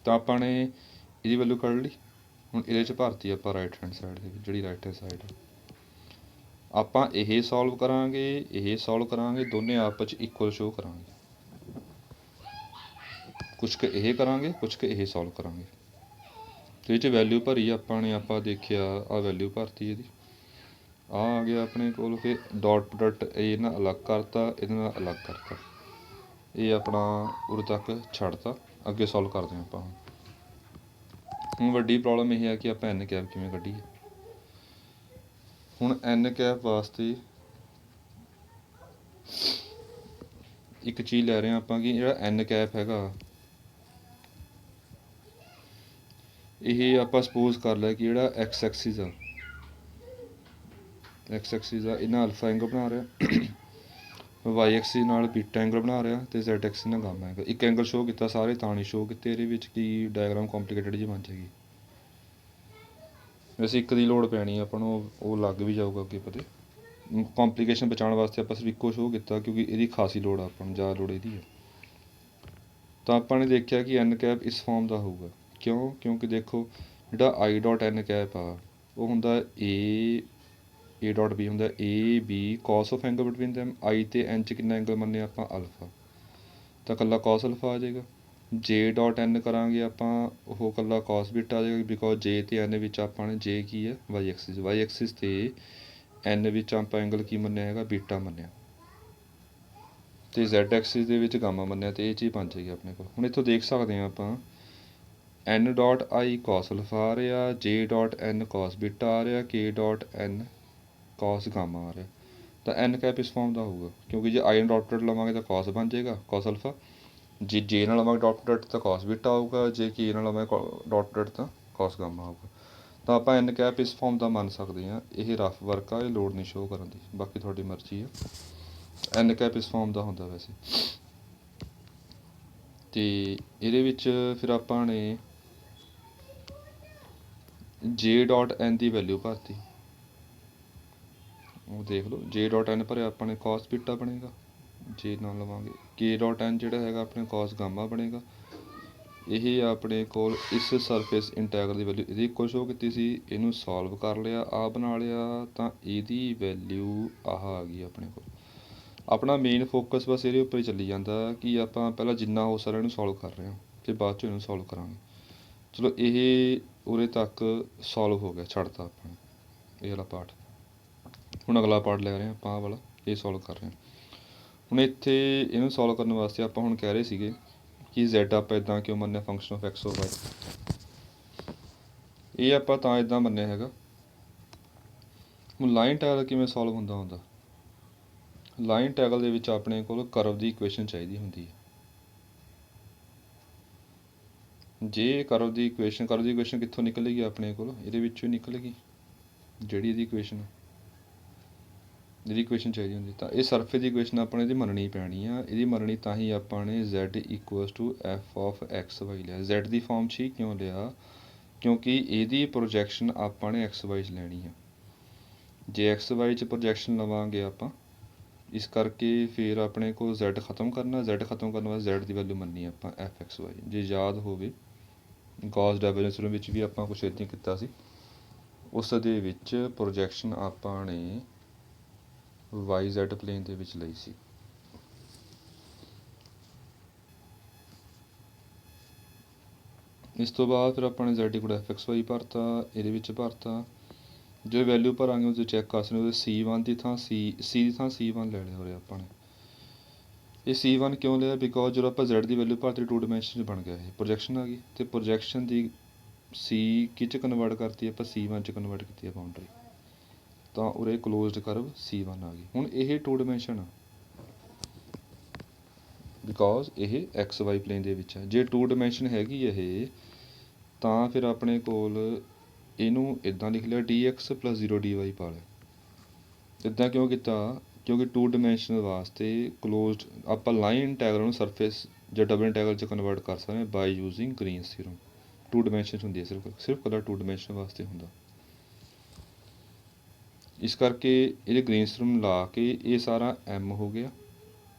ਤਾਂ ਆਪਾਂ ਨੇ ਇਹਦੀ ਵੈਲਿਊ ਕੱਢ ਲਈ। ਹੁਣ ਇਹਦੇ 'ਚ ਭਰਤੀ ਆਪਾਂ ਰਾਈਟ ਹੈਂਡ ਸਾਈਡ ਦੇ ਵਿੱਚ, ਜਿਹੜੀ ਰਾਈਟ ਹੈਂਡ ਸਾਈਡ ਹੈ। ਆਪਾਂ ਇਹ ਸੋਲਵ ਕਰਾਂਗੇ, ਇਹ ਸੋਲਵ ਕਰਾਂਗੇ, ਦੋਨੇ ਆਪਸ 'ਚ ਇਕੁਅਲ ਸ਼ੋ ਕਰਾਂਗੇ। ਕੁਛ ਕੁ ਇਹ ਕਰਾਂਗੇ, ਕੁਛ ਕੁ ਇਹ ਸੋਲਵ ਕਰਾਂਗੇ। ਤੇ ਇਹ 'ਚ ਵੈਲਿਊ ਭਰੀ ਆਪਾਂ ਨੇ, ਆਪਾਂ ਦੇਖਿਆ ਆਹ ਵੈਲਿਊ ਭਰਤੀ ਇਹਦੀ, ਆ ਗਿਆ ਆਪਣੇ ਕੋਲ। ਫਿਰ ਡਾਟ ਪ੍ਰੋਡਕਟ ਇਹ ਨਾਲ ਅਲੱਗ ਕਰਤਾ, ਇਹਦੇ ਨਾਲ ਅਲੱਗ ਕਰਤਾ, ਇਹ ਆਪਣਾ ਉਰੇ ਤੱਕ ਛੱਡਤਾ। ਅੱਗੇ ਸੋਲਵ ਕਰਦੇ ਹਾਂ ਆਪਾਂ। ਹੁਣ ਵੱਡੀ ਪ੍ਰੋਬਲਮ ਇਹ ਹੈ ਕਿ ਆਪਾਂ ਐਨ ਕੈਪ ਕਿਵੇਂ ਕੱਢੀਏ। ਹੁਣ ਐਨ ਕੈਪ ਵਾਸਤੇ ਇੱਕ ਚੀਜ਼ ਲੈ ਰਹੇ ਹਾਂ ਆਪਾਂ ਕਿ ਜਿਹੜਾ ਐਨ ਕੈਪ ਹੈਗਾ, ਇਹ ਆਪਾਂ ਸਪੋਜ਼ ਕਰ ਲਿਆ ਕਿ ਜਿਹੜਾ ਐਕਸ ਐਕਸਿਸ ਆ, ਇਹ ਨਾਲ ਅਲਫਾ ਐਂਗਲ ਬਣਾ ਰਿਹਾ, ਵਾਈ ਐਕਸਿਸ ਨਾਲ ਬੀਟਾ ਐਂਗਲ ਬਣਾ ਰਿਹਾ, ਅਤੇ ਜ਼ੈਡ ਐਕਸਿਸ ਨਾਲ ਗਾਮਾ ਐਂਗਲ। ਇੱਕ ਐਂਗਲ ਸ਼ੋਅ ਕੀਤਾ, ਸਾਰੇ ਤਾਂ ਨਹੀਂ ਸ਼ੋਅ ਕੀਤੇ ਇਹਦੇ ਵਿੱਚ, ਕਿ ਡਾਇਗਰਾਮ ਕੰਪਲੀਕੇਟਡ ਜਿਹੀ ਬਣ ਜਾਏਗੀ। ਵੈਸੇ ਇੱਕ ਦੀ ਲੋੜ ਪੈਣੀ ਆਪਾਂ ਨੂੰ, ਉਹ ਲੱਗ ਵੀ ਜਾਊਗਾ ਅੱਗੇ ਪਤੇ। ਕੰਪਲੀਕੇਸ਼ਨ ਬਚਾਉਣ ਵਾਸਤੇ ਆਪਾਂ ਸਿਰਫ ਇੱਕੋ ਸ਼ੋਅ ਕੀਤਾ, ਕਿਉਂਕਿ ਇਹਦੀ ਖਾਸੀ ਲੋੜ ਆ ਆਪਾਂ ਨੂੰ, ਜ਼ਿਆਦਾ ਲੋੜ ਇਹਦੀ ਹੈ। ਤਾਂ ਆਪਾਂ ਨੇ ਦੇਖਿਆ ਕਿ ਐਨ ਕੈਪ ਇਸ ਫਾਰਮ ਦਾ ਹੋਊਗਾ। ਕਿਉਂਕਿ ਦੇਖੋ ਜਿਹੜਾ ਆਈ ਡਾਟ ਐਨ ਕੈਪ ਆ, ਉਹ ਹੁੰਦਾ ਏ ਡਾਟ ਬੀ ਹੁੰਦਾ AB cos of angle between them. I ਅਤੇ ਐਨ 'ਚ ਕਿੰਨਾ ਐਂਗਲ ਮੰਨਿਆ ਆਪਾਂ, ਅਲਫਾ, ਤਾਂ ਇਕੱਲਾ cos ਅਲਫਾ ਆ ਜਾਏਗਾ। ਜੇ ਡਾਟ ਐਨ ਕਰਾਂਗੇ ਆਪਾਂ, ਉਹ ਇਕੱਲਾ cos ਬੀਟਾ ਆ ਜਾਏਗਾ, ਬਿਕੋਜ਼ ਜੇ ਅਤੇ ਐਨ ਵਿੱਚ ਆਪਾਂ ਨੇ, ਜੇ ਕੀ ਹੈ ਵਾਈ ਐਕਸਿਸ, ਅਤੇ ਐਨ ਵਿੱਚ ਆਪਾਂ ਐਂਗਲ ਕੀ ਮੰਨਿਆ ਹੈਗਾ, ਬੀਟਾ ਮੰਨਿਆ, ਅਤੇ ਜ਼ੈਡ ਐਕਸਿਸ ਦੇ ਵਿੱਚ ਗਾਮਾ ਮੰਨਿਆ, ਅਤੇ ਇਹ ਚੀਜ਼ ਬਣ ਜਾਏਗੀ ਆਪਣੇ ਕੋਲ। ਹੁਣ ਇੱਥੋਂ ਦੇਖ ਸਕਦੇ ਹਾਂ ਆਪਾਂ, ਐਨ ਡਾਟ ਆਈ cos ਅਲਫਾ ਆ ਰਿਹਾ, ਜੇ ਡਾਟ ਐਨ cos ਬੀਟਾ ਆ ਰਿਹਾ, ਕੇ ਡਾਟ ਐਨ cos ਗਾਮਾ ਆ ਰਿਹਾ। ਤਾਂ ਐਨ ਕੈਪ ਇਸ ਫਾਰਮ ਦਾ ਹੋਊਗਾ, ਕਿਉਂਕਿ ਜੇ ਆਈ ਡਾਟ ਪ੍ਰੋਡਕਟ ਲਵਾਂਗੇ ਤਾਂ cos ਬਣ ਜਾਏਗਾ, cos ਅਲਫਾ। ਜੇ ਨਾਲ ਲਵਾਂਗੇ ਡਾਟ ਪ੍ਰੋਡਕਟ ਤਾਂ cos ਬੀਟਾ ਆਊਗਾ, ਜੇ ਕੇ ਨਾਲ ਲਵਾਂਗੇ ਡਾਟ ਪ੍ਰੋਡਕਟ ਤਾਂ cos ਗਾਮਾ ਆਊਗਾ। ਤਾਂ ਆਪਾਂ ਐਨ ਕੈਪ ਇਸ ਫਾਰਮ ਦਾ ਮੰਨ ਸਕਦੇ ਹਾਂ। ਇਹ ਰਫ ਵਰਕ ਆ, ਇਹ ਲੋੜ ਨਹੀਂ ਸ਼ੋਅ ਕਰਨ ਦੀ, ਬਾਕੀ ਤੁਹਾਡੀ ਮਰਜ਼ੀ ਆ। ਐਨ ਕੈਪ ਇਸ ਫਾਰਮ ਦਾ ਹੁੰਦਾ ਵੈਸੇ। ਅਤੇ ਇਹਦੇ ਵਿੱਚ ਫਿਰ ਆਪਾਂ ਨੇ ਜੇ ਡਾਟ ਐਨ ਦੀ ਵੈਲਿਊ ਭਰਤੀ, ਉਹ ਦੇਖ ਲਓ, ਜੇ ਡਾਟ ਐਨ ਭਰਿਆ ਆਪਾਂ ਨੇ cos ਬੀਟਾ ਬਣੇਗਾ, ਜੇ ਨਾਲ ਲਵਾਂਗੇ। ਕੇ ਡਾਟ ਐਨ ਜਿਹੜਾ ਹੈਗਾ ਆਪਣੇ cos ਗਾਮਾ ਬਣੇਗਾ। ਇਹ ਆਪਣੇ ਕੋਲ ਇਸ ਸਰਫੇਸ ਇੰਟੈਗਰਲ ਦੀ ਵੈਲਿਊ ਇਹਦੀ ਇੱਕੋ ਸ਼ੋਅ ਕੀਤੀ ਸੀ, ਇਹਨੂੰ ਸੋਲਵ ਕਰ ਲਿਆ, ਆਹ ਬਣਾ ਲਿਆ, ਤਾਂ ਇਹਦੀ ਵੈਲਿਊ ਆਹ ਆ ਗਈ ਆਪਣੇ ਕੋਲ। ਆਪਣਾ ਮੇਨ ਫੋਕਸ ਬਸ ਇਹਦੇ ਉੱਪਰ ਹੀ ਚੱਲੀ ਜਾਂਦਾ ਕਿ ਆਪਾਂ ਪਹਿਲਾਂ ਜਿੰਨਾ ਹੋ ਸਕਦਾ ਇਹਨੂੰ ਸੋਲਵ ਕਰ ਰਹੇ ਹਾਂ, ਅਤੇ ਬਾਅਦ 'ਚ ਇਹਨੂੰ ਸੋਲਵ ਕਰਾਂਗੇ। ਚਲੋ ਇਹ ਉਰੇ ਤੱਕ ਸੋਲਵ ਹੋ ਗਿਆ, ਛੱਡਤਾ ਆਪਾਂ ਨੇ ਇਹ ਵਾਲਾ ਪਾਰਟ। ਹੁਣ ਅਗਲਾ ਪਾਰਟ ਲੈ ਰਹੇ ਹਾਂ ਆਪਾਂ, ਆਹ ਵਾਲਾ, ਇਹ ਸੋਲਵ ਕਰ ਰਹੇ ਹਾਂ। ਹੁਣ ਇੱਥੇ ਇਹਨੂੰ ਸੋਲਵ ਕਰਨ ਵਾਸਤੇ ਆਪਾਂ ਹੁਣ ਕਹਿ ਰਹੇ ਸੀਗੇ ਕਿ ਜ਼ੈਡ ਆਪਾਂ ਇੱਦਾਂ ਕਿਉਂ ਮੰਨਿਆ, ਫੰਕਸ਼ਨ ਆਫ ਐਕਸ ਵਾਈ। ਇਹ ਆਪਾਂ ਤਾਂ ਇੱਦਾਂ ਮੰਨਿਆ ਹੈਗਾ। ਹੁਣ ਲਾਈਨ ਟੈਗਲ ਕਿਵੇਂ ਸੋਲਵ ਹੁੰਦਾ। ਲਾਈਨ ਟੈਗਲ ਦੇ ਵਿੱਚ ਆਪਣੇ ਕੋਲ ਕਰਵ ਦੀ ਇਕੁਏਸ਼ਨ ਚਾਹੀਦੀ ਹੁੰਦੀ ਹੈ। ਜੇ ਕਰਵ ਦੀ ਇਕੁਏਸ਼ਨ ਕਿੱਥੋਂ ਨਿਕਲੇਗੀ ਆਪਣੇ ਕੋਲ, ਇਹਦੇ ਵਿੱਚੋਂ ਹੀ ਨਿਕਲੇਗੀ, ਜਿਹੜੀ ਇਹਦੀ ਇਕੁਏਸ਼ਨ ਚਾਹੀਦੀ ਹੁੰਦੀ। ਤਾਂ ਇਹ ਸਰਫੇਸ ਦੀ ਇਕੁਏਸ਼ਨ ਆਪਾਂ ਨੇ ਇਹਦੀ ਮੰਨਣੀ ਪੈਣੀ ਆ। ਇਹਦੀ ਮੰਨਣੀ ਤਾਂ ਹੀ ਆਪਾਂ ਨੇ Z = F of x y ਲਿਆ। Z ਦੀ ਫਾਰਮ 'ਚ ਹੀ ਕਿਉਂ ਲਿਆ, ਕਿਉਂਕਿ ਇਹਦੀ ਪ੍ਰੋਜੈਕਸ਼ਨ ਆਪਾਂ ਨੇ XY 'ਚ ਲੈਣੀ ਆ। ਜੇ XY 'ਚ ਪ੍ਰੋਜੈਕਸ਼ਨ ਲਵਾਂਗੇ ਆਪਾਂ, ਇਸ ਕਰਕੇ ਫਿਰ ਆਪਣੇ ਕੋਲ Z ਖਤਮ ਕਰਨ ਵਾਸਤੇ Z ਦੀ ਵੈਲਿਊ ਮੰਨੀ ਆਪਾਂ FXY। ਜੇ ਯਾਦ ਹੋਵੇ ਗੌਸ ਡਾਇਵਰਜੈਂਸ ਵਿੱਚ ਵੀ ਆਪਾਂ ਕੁਛ ਇੱਦਾਂ ਕੀਤਾ ਸੀ। ਉਸ ਦੇ ਵਿੱਚ ਪ੍ਰੋਜੈਕਸ਼ਨ ਆਪਾਂ ਨੇ YZ ਪਲੇਨ ਦੇ ਵਿੱਚ ਲਈ ਸੀ। ਇਸ ਤੋਂ ਬਾਅਦ ਫਿਰ ਆਪਾਂ ਨੇ Z = FXY ਭਰਤਾ, ਇਹਦੇ ਵਿੱਚ ਭਰਤਾ। ਜੋ ਵੈਲਿਊ ਭਰਾਂਗੇ ਉਹਦੇ ਚੈੱਕ ਕਰ ਸਕਦੇ, ਉਹਦੇ C1 ਦੀ ਥਾਂ C1 ਲੈ ਲਿਆ ਉਰੇ ਆਪਾਂ ਨੇ। ਇਹ C1 ਕਿਉਂ ਲਿਆ, ਬਿਕੋਜ਼ ਜਦੋਂ ਆਪਾਂ Z ਦੀ ਵੈਲਿਊ ਭਰਤੀ 2 ਡਾਇਮੈਂਸ਼ਨ 'ਚ ਬਣ ਗਿਆ, ਇਹ ਪ੍ਰੋਜੈਕਸ਼ਨ ਆ ਗਈ, ਅਤੇ ਪ੍ਰੋਜੈਕਸ਼ਨ ਦੀ C ਕਿਹ 'ਚ ਕਨਵਰਟ ਕਰਤੀ ਆਪਾਂ, C1 'ਚ ਕਨਵਰਟ ਕੀਤੀ ਹੈ ਬਾਊਂਡਰੀ। ਤਾਂ ਉਰੇ ਕਲੋਜ਼ਡ ਕਰਵ C1 ਆ ਗਈ। ਹੁਣ ਇਹ 2 ਡਾਇਮੈਂਸ਼ਨ ਆ, ਬਿਕੋਜ਼ ਇਹ XY ਪਲੇਨ ਦੇ ਵਿੱਚ ਹੈ। ਜੇ 2 ਡਾਇਮੈਂਸ਼ਨ ਹੈਗੀ ਇਹ, ਤਾਂ ਫਿਰ ਆਪਣੇ ਕੋਲ ਇਹਨੂੰ ਇੱਦਾਂ ਲਿਖ ਲਿਆ dx + 0 dy ਪਾ ਲਿਆ। ਇੱਦਾਂ ਕਿਉਂ ਕੀਤਾ, ਕਿਉਂਕਿ 2 ਡਾਇਮੈਂਸ਼ਨਲ ਵਾਸਤੇ ਕਲੋਜ਼ਡ ਆਪਾਂ ਲਾਈਨ ਇੰਟੈਗਰਲ ਨੂੰ ਸਰਫੇਸ ਜਾਂ ਡਬਲ ਇੰਟੈਗਰਲ 'ਚ ਕਨਵਰਟ ਕਰ ਸਕਦੇ ਹਾਂ ਬਾਈ ਯੂਜ਼ਿੰਗ ਗ੍ਰੀਨਸ ਥਿਊਰਮ। 2 ਡਾਇਮੈਂਸ਼ਨ ਹੁੰਦੀ ਹੈ, ਸਿਰਫ ਕਲਰ 2 ਡਾਇਮੈਂਸ਼ਨ ਵਾਸਤੇ ਹੁੰਦਾ। ਇਸ ਕਰਕੇ ਇਹਦੇ ਗ੍ਰੀਨਸ ਥਿਊਰਮ ਲਾ ਕੇ ਇਹ ਸਾਰਾ m ਹੋ ਗਿਆ,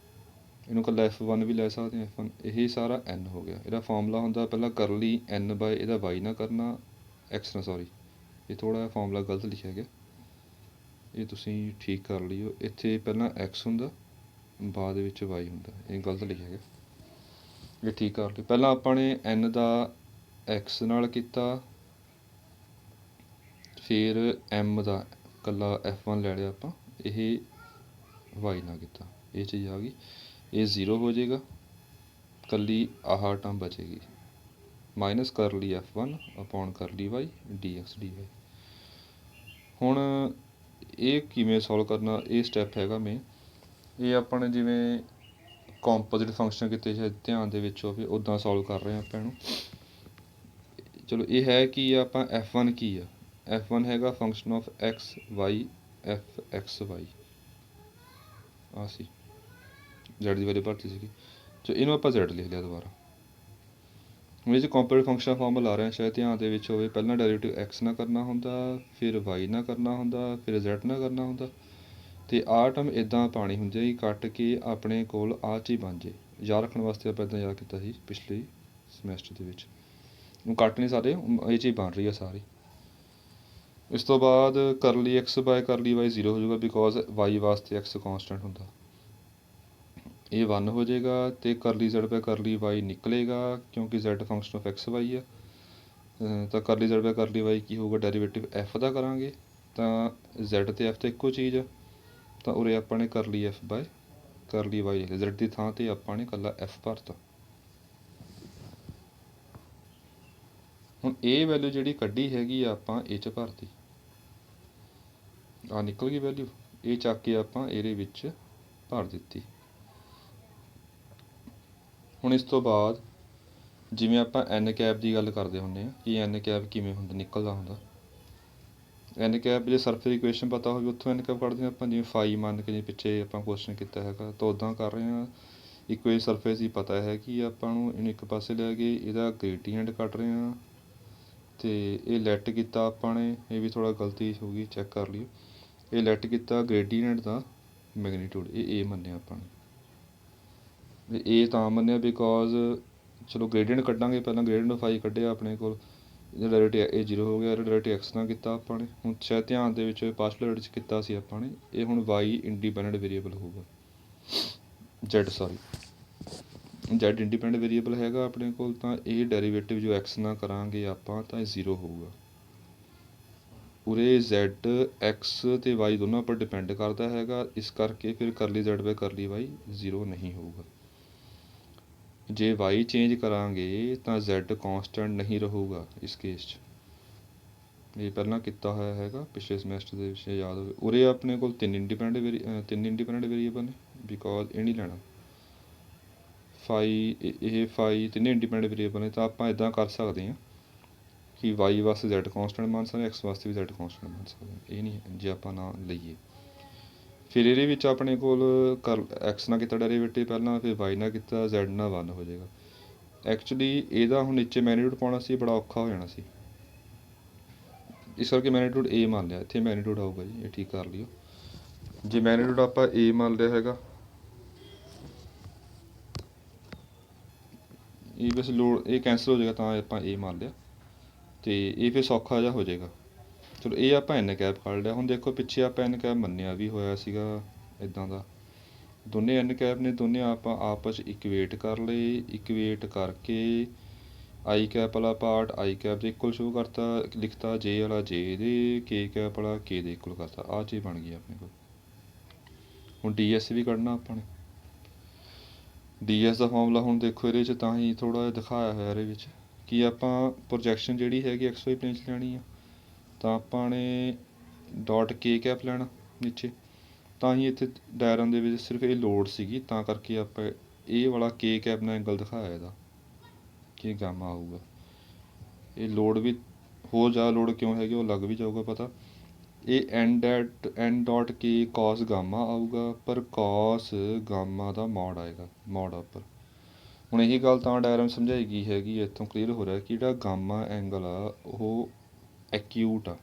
ਇਹਨੂੰ ਇਕੱਲਾ F1 ਵੀ ਲੈ ਸਕਦੇ ਹਾਂ, F1 ਇਹ ਸਾਰਾ n ਹੋ ਗਿਆ। ਇਹਦਾ ਫਾਰਮੂਲਾ ਹੁੰਦਾ ਪਹਿਲਾਂ ਕਰਲੀ n ਬਾਏ ਇਹਦਾ y ਨਾ ਕਰਨਾ x ਨਾ, ਸੌਰੀ ਇਹ ਥੋੜ੍ਹਾ ਜਿਹਾ ਫਾਰਮੂਲਾ ਗਲਤ ਲਿਖਿਆ ਗਿਆ, ਇਹ ਤੁਸੀਂ ਠੀਕ ਕਰ ਲਿਓ। ਇੱਥੇ ਪਹਿਲਾਂ x ਹੁੰਦਾ ਬਾਅਦ ਵਿੱਚ y ਹੁੰਦਾ, ਇਹ ਗਲਤ ਲਿਖਿਆ ਗਿਆ, ਇਹ ਠੀਕ ਕਰ ਲਿਓ। ਪਹਿਲਾਂ ਆਪਾਂ ਨੇ n ਦਾ x ਨਾਲ ਕੀਤਾ, ਫਿਰ m ਦਾ ਇਕੱਲਾ F1 ਲੈ ਲਿਆ ਆਪਾਂ, ਇਹ y ਨਾਲ ਕੀਤਾ, ਇਹ ਚੀਜ਼ ਆ ਗਈ। ਇਹ 0 ਹੋ ਜਾਏਗਾ, ਇਕੱਲੀ ਆਹ ਟਰਮ ਬਚੇਗੀ ਮਾਈਨਸ ਕਰਲੀ F1 ਅਪੋਨ ਕਰਲੀ y dx dy। ਹੁਣ ਇਹ ਕਿਵੇਂ ਸੋਲਵ ਕਰਨਾ, ਇਹ ਸਟੈਪ ਹੈਗਾ ਮੇਨ। ਇਹ ਆਪਾਂ ਨੇ ਜਿਵੇਂ ਕੰਪੋਜ਼ਿਟ ਫੰਕਸ਼ਨ ਕਿਤੇ ਸ਼ਾਇਦ ਧਿਆਨ ਦੇ ਵਿੱਚ ਹੋਵੇ ਉੱਦਾਂ ਸੋਲਵ ਕਰ ਰਹੇ ਹਾਂ ਆਪਾਂ ਇਹਨੂੰ। ਚਲੋ ਇਹ ਹੈ ਕੀ ਆ, ਆਪਾਂ F1 ਕੀ ਆ, F1 ਹੈਗਾ function of x y f x y, ਆ ਸੀ z ਦੀ ਵੈਲਿਊ ਭਰਤੀ ਸੀਗੀ, ਚਲੋ ਇਹਨੂੰ ਆਪਾਂ z ਲਿਖ ਲਿਆ ਦੁਬਾਰਾ। ਹੁਣ ਇਹ 'ਚ ਕੰਪੋਜ਼ਿਟ ਫੰਕਸ਼ਨ ਫਾਰਮੂਲਾ ਲਾ ਰਹੇ ਹਾਂ, ਸ਼ਾਇਦ ਧਿਆਨ ਦੇ ਵਿੱਚ ਹੋਵੇ, ਪਹਿਲਾਂ ਡੈਰੀਵੇਟਿਵ x ਨਾਲ ਕਰਨਾ ਹੁੰਦਾ, ਫਿਰ y ਨਾਲ ਕਰਨਾ ਹੁੰਦਾ, ਫਿਰ z ਨਾਲ ਕਰਨਾ ਹੁੰਦਾ, ਅਤੇ ਆਹ ਟਰਮ ਇੱਦਾਂ ਪਾਉਣੀ ਹੁੰਦੀ ਹੈ ਕੱਟ ਕੇ ਆਪਣੇ ਕੋਲ ਆਹ ਚੀਜ਼ ਬਣ ਜੇ। ਯਾਦ ਰੱਖਣ ਵਾਸਤੇ ਆਪਾਂ ਇੱਦਾਂ ਯਾਦ ਕੀਤਾ ਸੀ ਪਿਛਲੇ ਸਮੈਸਟਰ ਦੇ ਵਿੱਚ, ਹੁਣ ਕੱਟ ਨਹੀਂ ਸਕਦੇ, ਇਹ ਚੀਜ਼ ਬਣ ਰਹੀ ਆ ਸਾਰੀ। ਇਸ ਤੋਂ ਬਾਅਦ ਕਰਲੀ x ਬਾਏ ਕਰਲੀ y 0 ਹੋ ਜਾਊਗਾ, ਬਿਕੋਜ਼ y ਵਾਸਤੇ x ਕੌਂਸਟੈਂਟ ਹੁੰਦਾ, ਇਹ 1 ਹੋ ਜਾਏਗਾ, ਅਤੇ ਕਰਲੀ z ਬਾਏ ਕਰਲੀ y ਨਿਕਲੇਗਾ ਕਿਉਂਕਿ z function of x y ਆ। ਤਾਂ ਕਰਲੀ z ਬਾਏ ਕਰਲੀ y ਕੀ ਹੋਊਗਾ, ਡੈਰੀਵੇਟਿਵ f ਦਾ ਕਰਾਂਗੇ ਤਾਂ z ਅਤੇ f ਤਾਂ ਇੱਕੋ ਚੀਜ਼ ਆ, ਤਾਂ ਉਰੇ ਆਪਾਂ ਨੇ ਕਰਲੀ f ਬਾਏ ਕਰਲੀ y ਲਿਖ ਲਿਆ, z ਦੀ ਥਾਂ 'ਤੇ ਆਪਾਂ ਨੇ ਇਕੱਲਾ f ਭਰਤਾ। ਹੁਣ ਇਹ ਵੈਲਿਊ ਜਿਹੜੀ ਕੱਢੀ ਹੈਗੀ ਆ ਆਪਾਂ ਇਹ 'ਚ ਭਰਤੀ, ਆਹ ਨਿਕਲ ਗਈ ਵੈਲਿਊ, ਇਹ ਚੱਕ ਕੇ ਆਪਾਂ ਇਹਦੇ ਵਿੱਚ ਭਰ ਦਿੱਤੀ। ਹੁਣ ਇਸ ਤੋਂ ਬਾਅਦ ਜਿਵੇਂ ਆਪਾਂ n ਕੈਪ ਦੀ ਗੱਲ ਕਰਦੇ ਹੁੰਦੇ ਹਾਂ ਕਿ n ਕੈਪ ਕਿਵੇਂ ਹੁੰਦਾ, ਨਿਕਲਦਾ ਹੁੰਦਾ। n ਕੈਪ ਜੇ ਸਰਫੇਸ ਇਕੁਏਸ਼ਨ ਪਤਾ ਹੋਵੇ ਉੱਥੋਂ n ਕੈਪ ਕੱਢਦੇ ਹਾਂ ਆਪਾਂ, ਜਿਵੇਂ ਫਾਈ ਮੰਨ ਕੇ, ਜਿਵੇਂ ਪਿੱਛੇ ਆਪਾਂ ਕੁਐਸਚਨ ਕੀਤਾ ਹੈਗਾ, ਤਾਂ ਉੱਦਾਂ ਕਰ ਰਹੇ ਹਾਂ। ਇਕੁਏਸ਼ਨ ਸਰਫੇਸ ਹੀ ਪਤਾ ਹੈ ਕਿ ਆਪਾਂ ਨੂੰ ਇਹਨੂੰ ਇੱਕ ਪਾਸੇ ਲੈ ਕੇ ਇਹਦਾ ਗ੍ਰੇਡੀਐਂਟ ਕੱਢ ਰਹੇ ਹਾਂ, ਅਤੇ ਇਹ ਲੈਟ ਕੀਤਾ ਆਪਾਂ ਨੇ, ਇਹ ਵੀ ਥੋੜ੍ਹਾ ਗਲਤੀ ਹੋ ਗਈ, ਚੈੱਕ ਕਰ ਲਿਓ। ਇਹ ਲੈਟ ਕੀਤਾ ਗ੍ਰੇਡੀਐਂਟ ਦਾ ਮੈਗਨੀਟਿਊਡ, ਇਹ A ਮੰਨਿਆ ਆਪਾਂ ਨੇ, ਇਹ ਤਾਂ ਮੰਨਿਆ ਬਿਕੋਜ਼ ਚਲੋ ਗ੍ਰੇਡੀਐਂਟ ਕੱਢਾਂਗੇ, ਪਹਿਲਾਂ ਗ੍ਰੇਡੀਐਂਟ ਫਾਈ ਕੱਢਿਆ ਆਪਣੇ ਕੋਲ, ਇਹਦਾ ਡਾਇਰੈਕਟ ਇਹ 0 ਹੋ ਗਿਆ, ਇਹਦਾ ਡਾਇਰੈਕਟ x ਨਾਲ ਕੀਤਾ ਆਪਾਂ ਨੇ। ਹੁਣ ਸ਼ਾਇਦ ਧਿਆਨ ਦੇ ਵਿੱਚ ਪਾਸਟਲ ਵਿੱਚ ਕੀਤਾ ਸੀ ਆਪਾਂ ਨੇ, ਇਹ ਹੁਣ y ਇੰਡੀਪੈਂਡੈਂਟ ਵੇਰੀਏਬਲ ਹੋਊਗਾ, z ਇੰਡੀਪੈਂਡੈਂਟ ਵੇਰੀਏਬਲ ਹੈਗਾ ਆਪਣੇ ਕੋਲ, ਤਾਂ ਇਹ ਡੈਰੀਵੇਟਿਵ ਜੋ x ਨਾਲ ਕਰਾਂਗੇ ਆਪਾਂ ਤਾਂ ਇਹ 0 ਹੋਊਗਾ। ਉਰੇ z x ਅਤੇ y ਦੋਨਾਂ ਉੱਪਰ ਡਿਪੈਂਡ ਕਰਦਾ ਹੈਗਾ, ਇਸ ਕਰਕੇ ਫਿਰ ਕਰਲੀ z ਬਾਏ ਕਰਲੀ y 0 ਨਹੀਂ ਹੋਊਗਾ। ਜੇ y ਚੇਂਜ ਕਰਾਂਗੇ ਤਾਂ z ਕੌਂਸਟੈਂਟ ਨਹੀਂ ਰਹੂਗਾ ਇਸ ਕੇਸ 'ਚ, ਇਹ ਪਹਿਲਾਂ ਕੀਤਾ ਹੋਇਆ ਹੈਗਾ ਪਿਛਲੇ ਸਮੈਸਟਰ ਦੇ ਵਿੱਚ, ਯਾਦ ਹੋਵੇ। ਉਰੇ ਆਪਣੇ ਕੋਲ ਤਿੰਨ ਇੰਡੀਪੈਂਡੈਂਟ ਵੇਰੀਏਬਲ ਨੇ, ਬਿਕੋਜ਼ ਇਹ ਨਹੀਂ ਲੈਣਾ ਫਾਈ, ਇਹ ਫਾਈ ਤਿੰਨੇ ਇੰਡੀਪੈਂਡੈਂਟ ਵੇਰੀਏਬਲ ਨੇ, ਤਾਂ ਆਪਾਂ ਇੱਦਾਂ ਕਰ ਸਕਦੇ ਹਾਂ ਕਿ y ਵਾਸਤੇ z ਕੌਂਸਟੈਂਟ ਮੰਨ ਸਕਦੇ, x ਵਾਸਤੇ ਵੀ z ਕੌਂਸਟੈਂਟ ਮੰਨ ਸਕਦੇ, ਇਹ ਨਹੀਂ ਜੇ ਆਪਾਂ ਨਾ ਲਈਏ। ਫਿਰ ਇਹਦੇ ਵਿੱਚ ਆਪਣੇ ਕੋਲ x ਨਾਲ ਕੀਤਾ ਡੈਰੀਵੇਟਿਵ ਪਹਿਲਾਂ, ਫਿਰ y ਨਾਲ ਕੀਤਾ, z ਨਾਲ 1 ਹੋ ਜਾਏਗਾ। ਐਕਚੁਅਲੀ ਇਹਦਾ ਹੁਣ ਨੀਚੇ ਮੈਗਨੀਟਿਊਡ ਪਾਉਣਾ ਸੀ, ਬੜਾ ਔਖਾ ਹੋ ਜਾਣਾ ਸੀ, ਇਸ ਕਰਕੇ ਮੈਗਨੀਟਿਊਡ A ਮੰਨ ਲਿਆ, ਇੱਥੇ ਮੈਗਨੀਟਿਊਡ ਆਊਗਾ ਜੀ, ਇਹ ਠੀਕ ਕਰ ਲਿਓ। ਜੇ ਮੈਗਨੀਟਿਊਡ ਆਪਾਂ A ਮੰਨ ਲਿਆ ਹੈਗਾ, ਇਹ ਵੈਸੇ ਲੋਡ ਇਹ ਕੈਂਸਲ ਹੋ ਜਾਏਗਾ, ਤਾਂ ਆਪਾਂ A ਮੰਨ ਲਿਆ, ਅਤੇ ਇਹ ਫਿਰ ਸੌਖਾ ਜਿਹਾ ਹੋ ਜਾਏਗਾ। ਚਲੋ ਇਹ ਆਪਾਂ n ਕੈਪ ਫੜ ਲਿਆ। ਹੁਣ ਦੇਖੋ ਪਿੱਛੇ ਆਪਾਂ n ਕੈਪ ਮੰਨਿਆ ਵੀ ਹੋਇਆ ਸੀਗਾ ਇੱਦਾਂ ਦਾ, ਦੋਨੇ n ਕੈਪ ਨੇ, ਦੋਨੇ ਆਪਾਂ ਆਪਸ 'ਚ ਇਕੁਏਟ ਕਰ ਲਏ, ਇਕੁਏਟ ਕਰਕੇ ਆਈ ਕੈਪ ਵਾਲਾ ਪਾਰਟ ਆਈ ਕੈਪ ਦੇ ਇਕੁਅਲ ਸ਼ੋ ਕਰਤਾ, ਲਿਖਤਾ ਜੇ ਵਾਲਾ ਜੇ ਦੇ, ਕੇ ਕੈਪ ਵਾਲਾ ਕੇ ਦੇ ਇਕੁਅਲ ਕਰਤਾ, ਆਹ ਚੀਜ਼ ਬਣ ਗਈ ਆਪਣੇ ਕੋਲ। ਹੁਣ ds ਵੀ ਕੱਢਣਾ ਆਪਾਂ ਨੇ, ds ਦਾ ਫਾਰਮੂਲਾ ਹੁਣ ਦੇਖੋ ਇਹਦੇ 'ਚ ਤਾਂ ਹੀ ਥੋੜ੍ਹਾ ਜਿਹਾ ਦਿਖਾਇਆ ਹੋਇਆ ਇਹਦੇ ਵਿੱਚ ਕਿ ਆਪਾਂ ਪ੍ਰੋਜੈਕਸ਼ਨ ਜਿਹੜੀ ਹੈਗੀ XY ਪਲੇਨ 'ਚ ਲੈਣੀ ਆ, ਤਾਂ ਆਪਾਂ ਨੇ ਡਾਟ ਕੇ ਕੈਪ ਲੈਣਾ ਨੀਚੇ, ਤਾਂ ਹੀ ਇੱਥੇ ਡਾਇਗਰਾਮ ਦੇ ਵਿੱਚ ਸਿਰਫ ਇਹ ਲੋਡ ਸੀਗੀ, ਤਾਂ ਕਰਕੇ ਆਪਾਂ ਇਹ ਵਾਲਾ ਕੇ ਕੈਪ ਨਾਲ ਐਂਗਲ ਦਿਖਾਇਆ ਇਹਦਾ ਕਿ ਗਾਮਾ ਆਊਗਾ। ਇਹ ਲੋਡ ਵੀ ਹੋਰ ਜ਼ਿਆਦਾ ਲੋਡ ਕਿਉਂ ਹੈਗੀ ਉਹ ਲੱਗ ਵੀ ਜਾਊਗਾ ਪਤਾ। ਇਹ ਐਨ ਡਾਟ ਕੇ cos ਗਾਮਾ ਆਊਗਾ, ਪਰ cos ਗਾਮਾ ਦਾ ਮੋਡ ਆਏਗਾ, ਮੋਡ ਉੱਪਰ। ਹੁਣ ਇਹੀ ਗੱਲ ਤਾਂ ਡਾਇਗਰਾਮ ਸਮਝਾਈ ਗਈ ਹੈਗੀ, ਇੱਥੋਂ ਕਲੀਅਰ ਹੋ ਰਿਹਾ ਕਿ ਜਿਹੜਾ ਗਾਮਾ ਐਂਗਲ ਆ ਉਹ ਐਕਿਊਟ ਆ।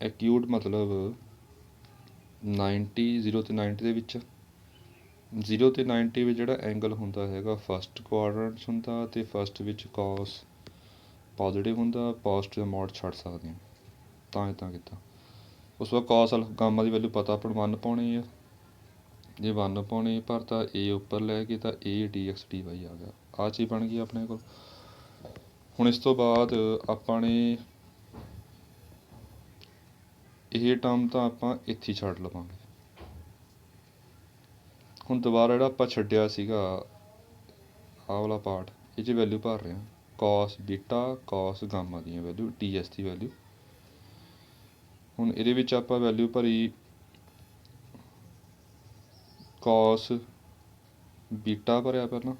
ਐਕਿਊਟ ਮਤਲਬ 90 0 ਅਤੇ 90 ਦੇ ਵਿੱਚ। 0 ਅਤੇ 90 ਵਿੱਚ ਜਿਹੜਾ ਐਂਗਲ ਹੁੰਦਾ ਹੈਗਾ ਫਸਟ ਕੁਆਡਰੈਂਟ 'ਚ ਹੁੰਦਾ, ਅਤੇ ਫਸਟ ਵਿੱਚ cos ਪੋਜ਼ੀਟਿਵ ਹੁੰਦਾ, ਪੋਜ਼ੀਟਿਵ ਮੋਡ ਛੱਡ ਸਕਦੇ ਹਾਂ, ਤਾਂ ਇੱਦਾਂ ਕੀਤਾ। ਉਸ ਤੋਂ ਬਾਅਦ cos ਗਾਮਾ ਦੀ ਵੈਲਿਊ ਪਤਾ ਆਪਾਂ ਨੂੰ 1 ਪਾਉਣੀ ਆ, ਜੇ 1 ਪਾਉਣੀ ਭਰਤਾ A ਉੱਪਰ ਲੈ ਕੇ ਤਾਂ A dx dy ਆ ਗਿਆ। ਆਹ ਚੀਜ਼ ਬਣ ਗਈ ਆਪਣੇ ਕੋਲ। ਹੁਣ ਇਸ ਤੋਂ ਬਾਅਦ ਆਪਾਂ ਨੇ ਇਹ ਟਰਮ ਤਾਂ ਆਪਾਂ ਇੱਥੇ ਛੱਡ ਲਵਾਂਗੇ। ਹੁਣ ਦੁਬਾਰਾ ਜਿਹੜਾ ਆਪਾਂ ਛੱਡਿਆ ਸੀਗਾ ਆਹ ਵਾਲਾ ਪਾਰਟ, ਇਹ 'ਚ ਵੈਲਿਊ ਭਰ ਰਹੇ ਹਾਂ cos ਬੀਟਾ cos ਗਾਮਾ ਦੀਆਂ ਵੈਲਿਊ ds ਦੀ ਵੈਲਿਊ। ਹੁਣ ਇਹਦੇ ਵਿੱਚ ਆਪਾਂ ਵੈਲਿਊ ਭਰੀ cos ਬੀਟਾ ਭਰਿਆ ਪਹਿਲਾਂ,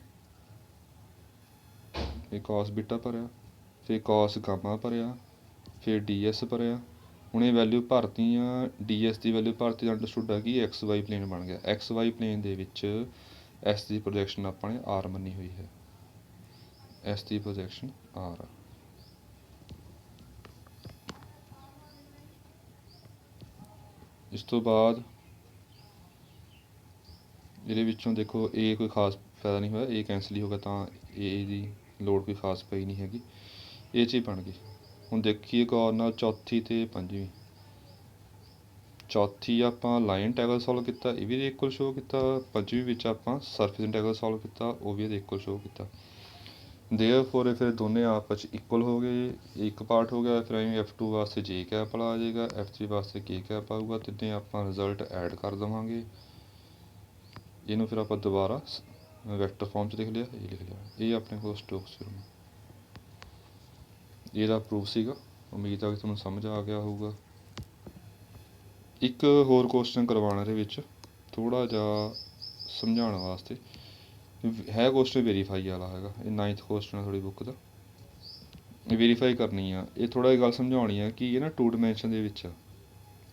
ਇਹ cos ਬੀਟਾ ਭਰਿਆ, ਫਿਰ cos ਗਾਮਾ ਭਰਿਆ, ਫਿਰ ds ਭਰਿਆ। ਹੁਣ ਇਹ ਵੈਲਿਊ ਭਰਤੀਆਂ, ds ਦੀ ਵੈਲਿਊ ਭਰਤੀ, ਅੰਡਰਸਟੂਡ ਆ ਕਿ ਐਕਸ ਵਾਈ ਪਲੇਨ ਬਣ ਗਿਆ। ਐਕਸ ਵਾਈ ਪਲੇਨ ਦੇ ਵਿੱਚ ਐਸ ਦੀ ਪ੍ਰੋਜੈਕਸ਼ਨ ਆਪਾਂ ਨੇ ਆਰ ਮੰਨੀ ਹੋਈ ਹੈ, ਐਸ ਦੀ ਪ੍ਰੋਜੈਕਸ਼ਨ ਆਰ ਆ। ਇਸ ਤੋਂ ਬਾਅਦ ਇਹਦੇ ਵਿੱਚੋਂ ਦੇਖੋ ਇਹ ਕੋਈ ਖਾਸ ਫਾਇਦਾ ਨਹੀਂ ਹੋਇਆ, ਇਹ ਕੈਂਸਲ ਹੀ ਹੋ ਗਿਆ, ਤਾਂ ਇਹ ਦੀ ਲੋੜ ਕੋਈ ਖਾਸ ਪਈ ਨਹੀਂ ਹੈਗੀ, ਇਹ ਚੀਜ਼ ਬਣ ਗਈ। ਹੁਣ ਦੇਖੀਏ ਗੌਰ ਨਾਲ ਚੌਥੀ ਅਤੇ ਪੰਜਵੀਂ। ਚੌਥੀ ਆਪਾਂ ਲਾਈਨ ਇੰਟੈਗਰਲ ਸੋਲਵ ਕੀਤਾ, ਇਹ ਵੀ ਇਹਦੇ ਇਕੁਅਲ ਸ਼ੋ ਕੀਤਾ। ਪੰਜਵੀਂ ਵਿੱਚ ਆਪਾਂ ਸਰਫੇਸ ਇੰਟੈਗਰਲ ਸੋਲਵ ਕੀਤਾ, ਉਹ ਵੀ ਇਹਦੇ ਇਕੁਅਲ ਸ਼ੋ ਕੀਤਾ। ਦੇਅਰਫੋਰ ਇਹ ਫਿਰ ਦੋਨੇ ਆਪਸ 'ਚ ਇਕੁਅਲ ਹੋ ਗਏ, ਇੱਕ ਪਾਰਟ ਹੋ ਗਿਆ। ਫਿਰ ਐਵੇਂ F2 ਵਾਸਤੇ ਜੇ ਕੈਪ ਵਾਲਾ ਆ ਜਾਏਗਾ, F3 ਵਾਸਤੇ ਕੇ ਕੈਪ ਆਊਗਾ, ਤਿੰਨੇ ਆਪਾਂ ਰਿਜ਼ਲਟ ਐਡ ਕਰ ਦੇਵਾਂਗੇ। ਇਹਨੂੰ ਫਿਰ ਆਪਾਂ ਦੁਬਾਰਾ ਵੈਕਟਰ ਫਾਰਮ 'ਚ ਲਿਖ ਲਿਆ, ਇਹ ਲਿਖ ਲਿਆ। ਇਹ ਆਪਣੇ ਕੋਲ ਸਟੋਕਸ ਥਿਊਰਮ, ਇਹਦਾ ਪ੍ਰੂਫ ਸੀਗਾ। ਉਮੀਦ ਆ ਕਿ ਤੁਹਾਨੂੰ ਸਮਝ ਆ ਗਿਆ ਹੋਊਗਾ। ਇੱਕ ਹੋਰ ਕੁਐਸਚਨ ਕਰਵਾਉਣਾ ਇਹਦੇ ਵਿੱਚ ਥੋੜ੍ਹਾ ਜਿਹਾ ਸਮਝਾਉਣ ਵਾਸਤੇ, ਹੈ ਕੁਐਸਚਨ ਵੈਰੀਫਾਈ ਵਾਲਾ ਹੈਗਾ, ਇਹ 9th ਕੁਐਸਚਨ ਹੈ ਤੁਹਾਡੀ ਬੁੱਕ ਦਾ, ਵੈਰੀਫਾਈ ਕਰਨੀ ਆ। ਇਹ ਥੋੜ੍ਹਾ ਜਿਹਾ ਗੱਲ ਸਮਝਾਉਣੀ ਆ ਕਿ ਇਹ ਨਾ 2 ਡਾਇਮੈਂਸ਼ਨ ਦੇ ਵਿੱਚ ਆ,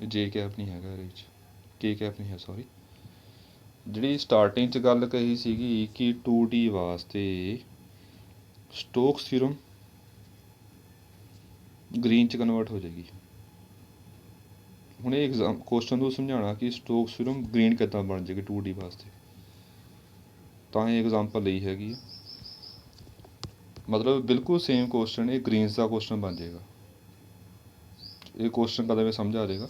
ਜੇ ਕੈਪ ਨਹੀਂ ਹੈਗਾ ਇਹਦੇ ਵਿੱਚ, ਕੇ ਕੈਪ ਨਹੀਂ ਹੈ ਸੌਰੀ। ਜਿਹੜੀ ਸਟਾਰਟਿੰਗ 'ਚ ਗੱਲ ਕਹੀ ਸੀਗੀ ਕਿ 2D ਵਾਸਤੇ ਸਟੋਕਸ ਥਿਊਰਮ ਗ੍ਰੀਨ 'ਚ ਕਨਵਰਟ ਹੋ ਜਾਏਗੀ। ਹੁਣ ਇਹ ਕੁਐਸਚਨ ਨੂੰ ਸਮਝਾਉਣਾ ਕਿ ਸਟੋਕਸ ਥਿਊਰਮ ਗ੍ਰੀਨ ਕਿੱਦਾਂ ਬਣ ਜਾਏਗੀ 2D ਵਾਸਤੇ, ਤਾਂ ਇਹ ਐਗਜ਼ਾਮਪਲ ਲਈ ਹੈਗੀ। ਮਤਲਬ ਬਿਲਕੁਲ ਸੇਮ ਕੁਐਸਚਨ, ਇਹ ਗ੍ਰੀਨਸ ਦਾ ਕੁਐਸਚਨ ਬਣ ਜਾਏਗਾ। ਇਹ ਕੁਐਸਚਨ ਕਦੇ ਵੀ ਸਮਝ ਆ ਜਾਏਗਾ।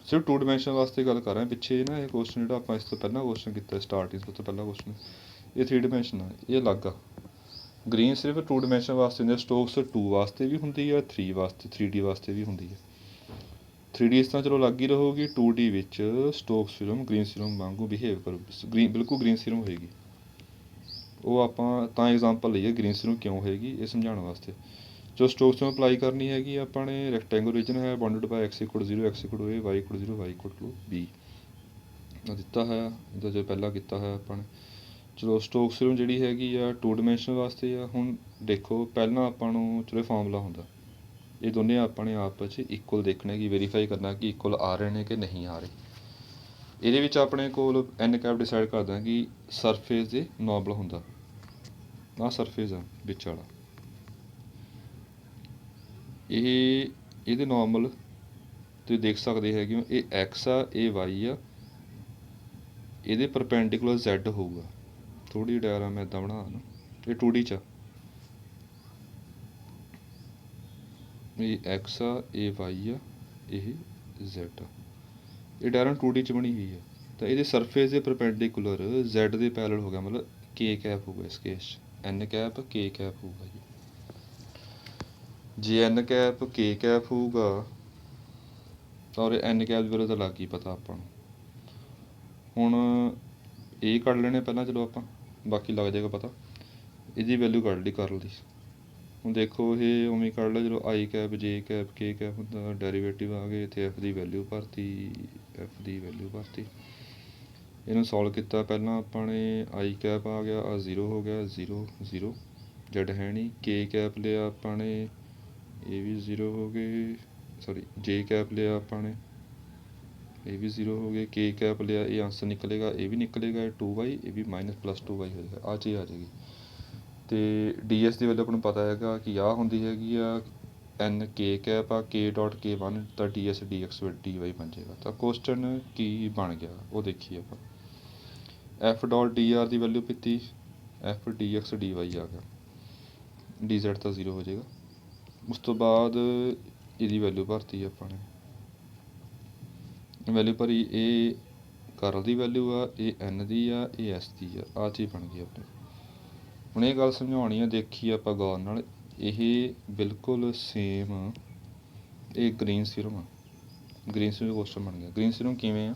ਸਿਰਫ 2 ਡਾਇਮੈਂਸ਼ਨ ਵਾਸਤੇ ਗੱਲ ਕਰ ਰਹੇ ਹਾਂ। ਪਿੱਛੇ ਨਾ ਇਹ ਕੁਐਸਚਨ ਜਿਹੜਾ ਆਪਾਂ ਇਸ ਤੋਂ ਪਹਿਲਾਂ ਕੁਐਸਚਨ ਕੀਤਾ ਸਟਾਰਟਿੰਗ ਤੋਂ ਪਹਿਲਾਂ ਕੁਐਸਚਨ, ਇਹ 3 ਡਾਇਮੈਂਸ਼ਨ ਆ, ਇਹ ਅਲੱਗ ਆ। ਗ੍ਰੀਨ ਸਿਰਫ 2 ਡਾਇਮੈਂਸ਼ਨ ਵਾਸਤੇ ਹੁੰਦੀ ਹੈ, ਸਟੋਕਸ 2 ਵਾਸਤੇ ਵੀ ਹੁੰਦੀ ਹੈ, 3 ਵਾਸਤੇ 3D ਵਾਸਤੇ ਵੀ ਹੁੰਦੀ ਹੈ। 3D ਇਸ ਤਰ੍ਹਾਂ ਚਲੋ ਲੱਗ ਹੀ ਰਹੂਗੀ, 2D ਵਿੱਚ ਸਟੋਕਸ ਥਿਊਰਮ ਗ੍ਰੀਨ ਥਿਊਰਮ ਵਾਂਗੂ ਬਿਹੇਵ ਕਰੂ, ਬਿਲਕੁਲ ਗ੍ਰੀਨ ਥਿਊਰਮ ਹੋਏਗੀ। ਉਹ ਆਪਾਂ ਤਾਂ ਐਗਜ਼ਾਮਪਲ ਲਈ ਹੈ ਗ੍ਰੀਨ ਥਿਊਰਮ ਕਿਉਂ ਹੋਏਗੀ ਇਹ ਸਮਝਾਉਣ ਵਾਸਤੇ। ਜੋ ਸਟੋਕਸ ਨੂੰ ਅਪਲਾਈ ਕਰਨੀ ਹੈਗੀ ਆਪਾਂ ਨੇ, ਰੈਕਟੈਂਗਲ ਰੀਜਨ ਹੈ bounded by x = 0 x = a y = 0 y = b ਦਿੱਤਾ ਹੈ, ਇਹਦਾ ਜੋ ਪਹਿਲਾਂ ਕੀਤਾ ਹੈ ਆਪਾਂ ਨੇ। ਚਲੋ ਸਟੋਕਸ ਥਿਊਰਮ ਜਿਹੜੀ ਹੈਗੀ ਆ 2 ਡਾਇਮੈਂਸ਼ਨ ਵਾਸਤੇ ਆ। ਹੁਣ ਦੇਖੋ ਪਹਿਲਾਂ ਆਪਾਂ ਨੂੰ ਚਲੋ ਫਾਰਮੂਲਾ ਹੁੰਦਾ, ਇਹ ਦੋਨੇ ਆਪਾਂ ਨੇ ਆਪਸ 'ਚ ਇਕੁਅਲ ਦੇਖਣੇ ਕਿ ਵੈਰੀਫਾਈ ਕਰਨਾ ਕਿ ਇਕੁਅਲ ਆ ਰਹੇ ਨੇ ਕਿ ਨਹੀਂ ਆ ਰਹੇ। ਇਹਦੇ ਵਿੱਚ ਆਪਣੇ ਕੋਲ n ਕੈਪ ਡਿਸਾਈਡ ਕਰਦਾ ਕਿ ਸਰਫੇਸ ਦੇ ਨੋਰਮਲ ਹੁੰਦਾ, ਆਹ ਸਰਫੇਸ ਆ ਵਿੱਚ ਵਾਲਾ, ਇਹ ਇਹਦੇ ਨੋਰਮਲ ਤੁਸੀਂ ਦੇਖ ਸਕਦੇ ਹੈਗੇ ਹੋ, ਇਹ x ਆ, ਇਹ y ਆ, ਇਹਦੇ ਪਰਪੈਂਡੀਕੂਲਰ z ਹੋਊਗਾ। ਥੋੜ੍ਹੀ ਡਾਇਗਰਾਮ ਮੈਂ ਇੱਦਾਂ ਬਣਾ ਦੇਣਾ, ਇਹ 2D 'ਚ ਆ, ਇਹ x ਆ, ਇਹ y ਆ, ਇਹ z ਆ। ਇਹ ਡਾਇਗਰਾਮ 2D 'ਚ ਬਣੀ ਹੋਈ ਹੈ। ਤਾਂ ਇਹਦੇ ਸਰਫੇਸ ਦੇ ਪਰਪੈਂਡੀਕੂਲਰ z ਦੇ ਪੈਰਲਲ ਹੋ ਗਿਆ, ਮਤਲਬ ਕੇ ਕੈਪ ਹੋਊਗਾ ਇਸ ਕੇਸ 'ਚ, n ਕੈਪ ਕੇ ਕੈਪ ਹੋਊਗਾ ਜੀ। ਜੇ n ਕੈਪ ਕੇ ਕੈਪ ਹੋਊਗਾ ਤਾਂ ਉਰੇ n ਕੈਪ ਦੀ ਵੈਲਿਊ ਤਾਂ ਲੱਗ ਗਈ ਪਤਾ ਆਪਾਂ ਨੂੰ। ਹੁਣ ਇਹ ਕੱਢ ਲੈਣੇ ਪਹਿਲਾਂ, ਚਲੋ ਆਪਾਂ ਬਾਕੀ ਲੱਗ ਜਾਏਗਾ ਪਤਾ। ਇਹਦੀ ਵੈਲਿਊ ਕੱਢ ਲਈ ਕਰਲ ਦੀ। ਹੁਣ ਦੇਖੋ ਇਹ ਉਵੇਂ ਕੱਢ ਲਿਆ, ਚਲੋ i ਕੈਪ ਜੇ ਕੈਪ ਕੇ ਕੈਪ ਹੁੰਦਾ, ਡੈਰੀਵੇਟਿਵ ਆ ਗਏ, ਇੱਥੇ f ਦੀ ਵੈਲਿਊ ਭਰਤੀ, f ਦੀ ਵੈਲਿਊ ਭਰਤੀ। ਇਹਨੂੰ ਸੋਲਵ ਕੀਤਾ ਪਹਿਲਾਂ ਆਪਾਂ ਨੇ, i ਕੈਪ ਆ ਗਿਆ, ਆ 0 ਹੋ ਗਿਆ, 0 0 z ਹੈ ਨਹੀਂ। ਕੇ ਕੈਪ ਲਿਆ ਆਪਾਂ ਨੇ, ਇਹ ਵੀ 0 ਹੋ ਗਏ, ਸੌਰੀ ਜੇ ਕੈਪ ਲਿਆ ਆਪਾਂ ਨੇ, ਇਹ ਵੀ 0 ਹੋ ਗਿਆ। ਕੇ ਕੈਪ ਲਿਆ, ਇਹ ਆਂਸਰ ਨਿਕਲੇਗਾ, ਇਹ ਵੀ ਨਿਕਲੇਗਾ, ਇਹ 2y, ਇਹ ਵੀ -+2y ਹੋ ਜਾਏਗਾ। ਆਹ ਚੀਜ਼ ਆ ਜਾਏਗੀ। ਅਤੇ ਡੀ ਐਸ ਦੀ ਵੈਲਿਊ ਆਪਾਂ ਨੂੰ ਪਤਾ ਹੈਗਾ ਕਿ ਆਹ ਹੁੰਦੀ ਹੈਗੀ ਆ ਐਨ ਕੇ ਕੈਪ ਆ, ਕੇ ਡੋਟ ਕੇ 1 ਤਾਂ d s d x d y ਬਣ ਜਾਏਗਾ। ਤਾਂ ਕੁਐਸਚਨ ਕੀ ਬਣ ਗਿਆ ਉਹ ਦੇਖੀਏ ਆਪਾਂ। ਐਫ ਡੋਟ ਡੀ ਆਰ ਦੀ ਵੈਲਿਊ ਕੀਤੀ, F d x d y ਆ ਗਿਆ, ਡੀ ਜ਼ੈਡ ਤਾਂ 0 ਹੋ ਜਾਏਗਾ। ਉਸ ਤੋਂ ਬਾਅਦ ਇਹਦੀ ਵੈਲਿਊ ਭਰਤੀ ਆਪਾਂ ਨੇ, ਵੈਲਿਊ ਭਰੀ, ਇਹ ਕਰਲ ਦੀ ਵੈਲਿਊ ਆ, ਇਹ ਐਨ ਦੀ ਆ, ਇਹ ਐਸ ਦੀ ਆ। ਆਹ ਚੀਜ਼ ਬਣ ਗਈ ਆਪਣੀ। ਹੁਣ ਇਹ ਗੱਲ ਸਮਝਾਉਣੀ ਆ, ਦੇਖੀਏ ਆਪਾਂ ਗੌਰ ਨਾਲ। ਇਹ ਬਿਲਕੁਲ ਸੇਮ ਇਹ ਗ੍ਰੀਨ ਸੀਰਮ ਆ, ਗ੍ਰੀਨ ਸੀਰਮ ਕੁਐਸਚਨ ਬਣ ਗਿਆ। ਗ੍ਰੀਨ ਸੀਰਮ ਕਿਵੇਂ ਆ,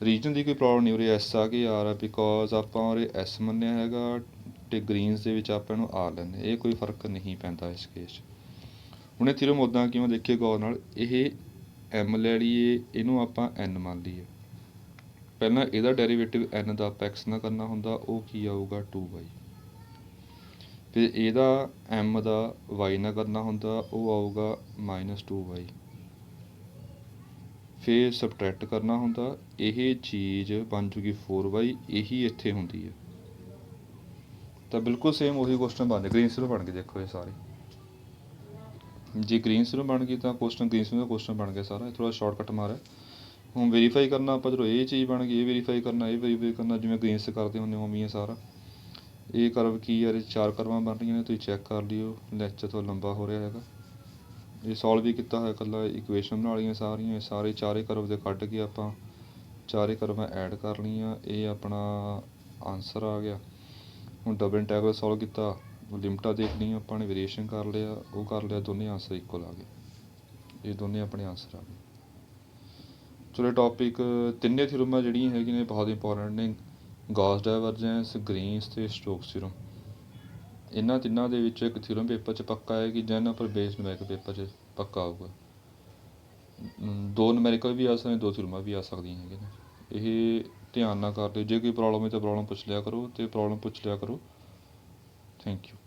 ਰੀਜਨ ਦੀ ਕੋਈ ਪ੍ਰੋਬਲਮ ਨਹੀਂ, ਉਰੇ ਐਸ ਆ ਕੇ ਆਰ ਆ, ਬਿਕੋਜ਼ ਆਪਾਂ ਉਰੇ ਐਸ ਮੰਨਿਆ ਹੈਗਾ ਅਤੇ ਗ੍ਰੀਨਸ ਦੇ ਵਿੱਚ ਆਪਾਂ ਇਹਨੂੰ ਆਰ ਲੈਂਦੇ, ਇਹ ਕੋਈ ਫਰਕ ਨਹੀਂ ਪੈਂਦਾ ਇਸ ਕੇਸ 'ਚ। ਹੁਣ ਇਹ ਥੀਰਮ ਉੱਦਾਂ ਕਿਵੇਂ ਦੇਖੀਏ ਗੌਰ ਨਾਲ, ਇਹ ਐਮ ਲੈ ਲਈਏ, ਇਹਨੂੰ ਆਪਾਂ ਐਨ ਮੰਨ ਲਈਏ। ਪਹਿਲਾਂ ਇਹਦਾ ਡੈਰੀਵੇਟਿਵ ਐਨ ਦਾ ਆਪਾਂ ਐਕਸ ਨਾਲ ਕਰਨਾ ਹੁੰਦਾ, ਉਹ ਕੀ ਆਊਗਾ 2y। ਫਿਰ ਇਹਦਾ ਐਮ ਦਾ ਵਾਈ ਨਾਲ ਕਰਨਾ ਹੁੰਦਾ, ਉਹ ਆਊਗਾ -2y। ਫਿਰ ਸਬਟਰੈਕਟ ਕਰਨਾ ਹੁੰਦਾ, ਇਹ ਚੀਜ਼ ਬਣ ਜੂਗੀ 4y, ਇਹੀ ਇੱਥੇ ਹੁੰਦੀ ਹੈ। ਤਾਂ ਬਿਲਕੁਲ ਸੇਮ ਉਹੀ ਕੁਐਸਚਨ ਬਣ ਗਿਆ, ਗ੍ਰੀਨ ਸੀਰਮ ਬਣ ਗਏ। ਦੇਖੋ ਇਹ ਸਾਰੇ, ਜੇ ਗ੍ਰੀਨ ਸੀਰਮ ਬਣ ਗਈ ਤਾਂ ਕੁਐਸਚਨ ਗ੍ਰੀਨ ਸੀਰਮ ਦਾ ਕੁਐਸਚਨ ਬਣ ਗਿਆ ਸਾਰਾ। ਥੋੜ੍ਹਾ ਸ਼ਾਰਟਕਟ ਮਾਰਿਆ। ਹੁਣ ਵੈਰੀਫਾਈ ਕਰਨਾ ਆਪਾਂ, ਜਦੋਂ ਇਹ ਚੀਜ਼ ਬਣ ਗਈ, ਇਹ ਵੈਰੀਫਾਈ ਕਰਨਾ, ਇਹ ਵੈਰੀਫਾਈ ਕਰਨਾ, ਜਿਵੇਂ ਗ੍ਰੀਨਸ ਕਰਦੇ ਹੁੰਦੇ ਉਵੇਂ ਹੀ ਸਾਰਾ। ਇਹ ਕਰਵ ਕੀ ਹੈ, 4 ਕਰਵਾਂ ਬਣ ਰਹੀਆਂ ਨੇ, ਤੁਸੀਂ ਚੈੱਕ ਕਰ ਲਿਓ, ਲੈਕਚਰ ਤੋਂ ਲੰਬਾ ਹੋ ਰਿਹਾ ਹੈਗਾ। ਇਹ ਸੋਲਵ ਵੀ ਕੀਤਾ ਹੋਇਆ, ਇਕੱਲਾ ਇਕੁਏਸ਼ਨ ਬਣਾ ਲਈਆਂ ਸਾਰੀਆਂ, ਸਾਰੇ ਚਾਰੇ ਕਰਵ ਦੇ ਕੱਢ ਕੇ ਆਪਾਂ ਚਾਰੇ ਕਰਵਾਂ ਐਡ ਕਰ ਲਈਆਂ, ਇਹ ਆਪਣਾ ਆਨਸਰ ਆ ਗਿਆ। ਹੁਣ ਡਬਲ ਇੰਟੈਗਰਲ ਸੋਲਵ ਕੀਤਾ, ਲਿਮਟਾਂ ਦੇਖ ਲਈਆਂ ਆਪਾਂ ਨੇ, ਵੇਰੀਏਸ਼ਨ ਕਰ ਲਿਆ, ਉਹ ਕਰ ਲਿਆ, ਦੋਨੇ ਆਨਸਰ ਇਕੁਅਲ ਆ ਗਏ। ਇਹ ਦੋਨੇ ਆਪਣੇ ਆਨਸਰ ਆ ਗਏ। ਚਲੋ ਟੌਪਿਕ ਤਿੰਨੇ ਥਿਊਰਮਾਂ ਜਿਹੜੀਆਂ ਹੈਗੀਆਂ ਨੇ ਬਹੁਤ ਇੰਪੋਰਟੈਂਟ ਨੇ, ਗੌਸ ਡਾਇਵਰਜੈਂਸ, ਗ੍ਰੀਨਸ ਅਤੇ ਸਟੋਕਸ ਥਿਊਰਮ। ਇਹਨਾਂ ਤਿੰਨਾਂ ਦੇ ਵਿੱਚੋਂ ਇੱਕ ਥਿਊਰਮ ਪੇਪਰ 'ਚ ਪੱਕਾ ਹੈ ਕਿ ਜਿਹਨਾਂ ਪਰ ਬੇਸ ਨੁਮੈਰਿਕਲ ਪੇਪਰ 'ਚ ਪੱਕਾ ਆਊਗਾ। 2 ਨੁਮੈਰਿਕਲ ਵੀ ਆ ਸਕਦੇ, 2 ਥਿਊਰਮਾਂ ਵੀ ਆ ਸਕਦੀਆਂ ਹੈਗੀਆਂ ਨੇ। ਇਹ ਧਿਆਨ ਨਾਲ ਕਰ ਲਿਓ। ਜੇ ਕੋਈ ਪ੍ਰੋਬਲਮ ਹੈ ਤਾਂ ਪ੍ਰੋਬਲਮ ਪੁੱਛ ਲਿਆ ਕਰੋ, ਅਤੇ ਪ੍ਰੋਬਲਮ ਪੁੱਛ ਲਿਆ ਕਰੋ। Thank you.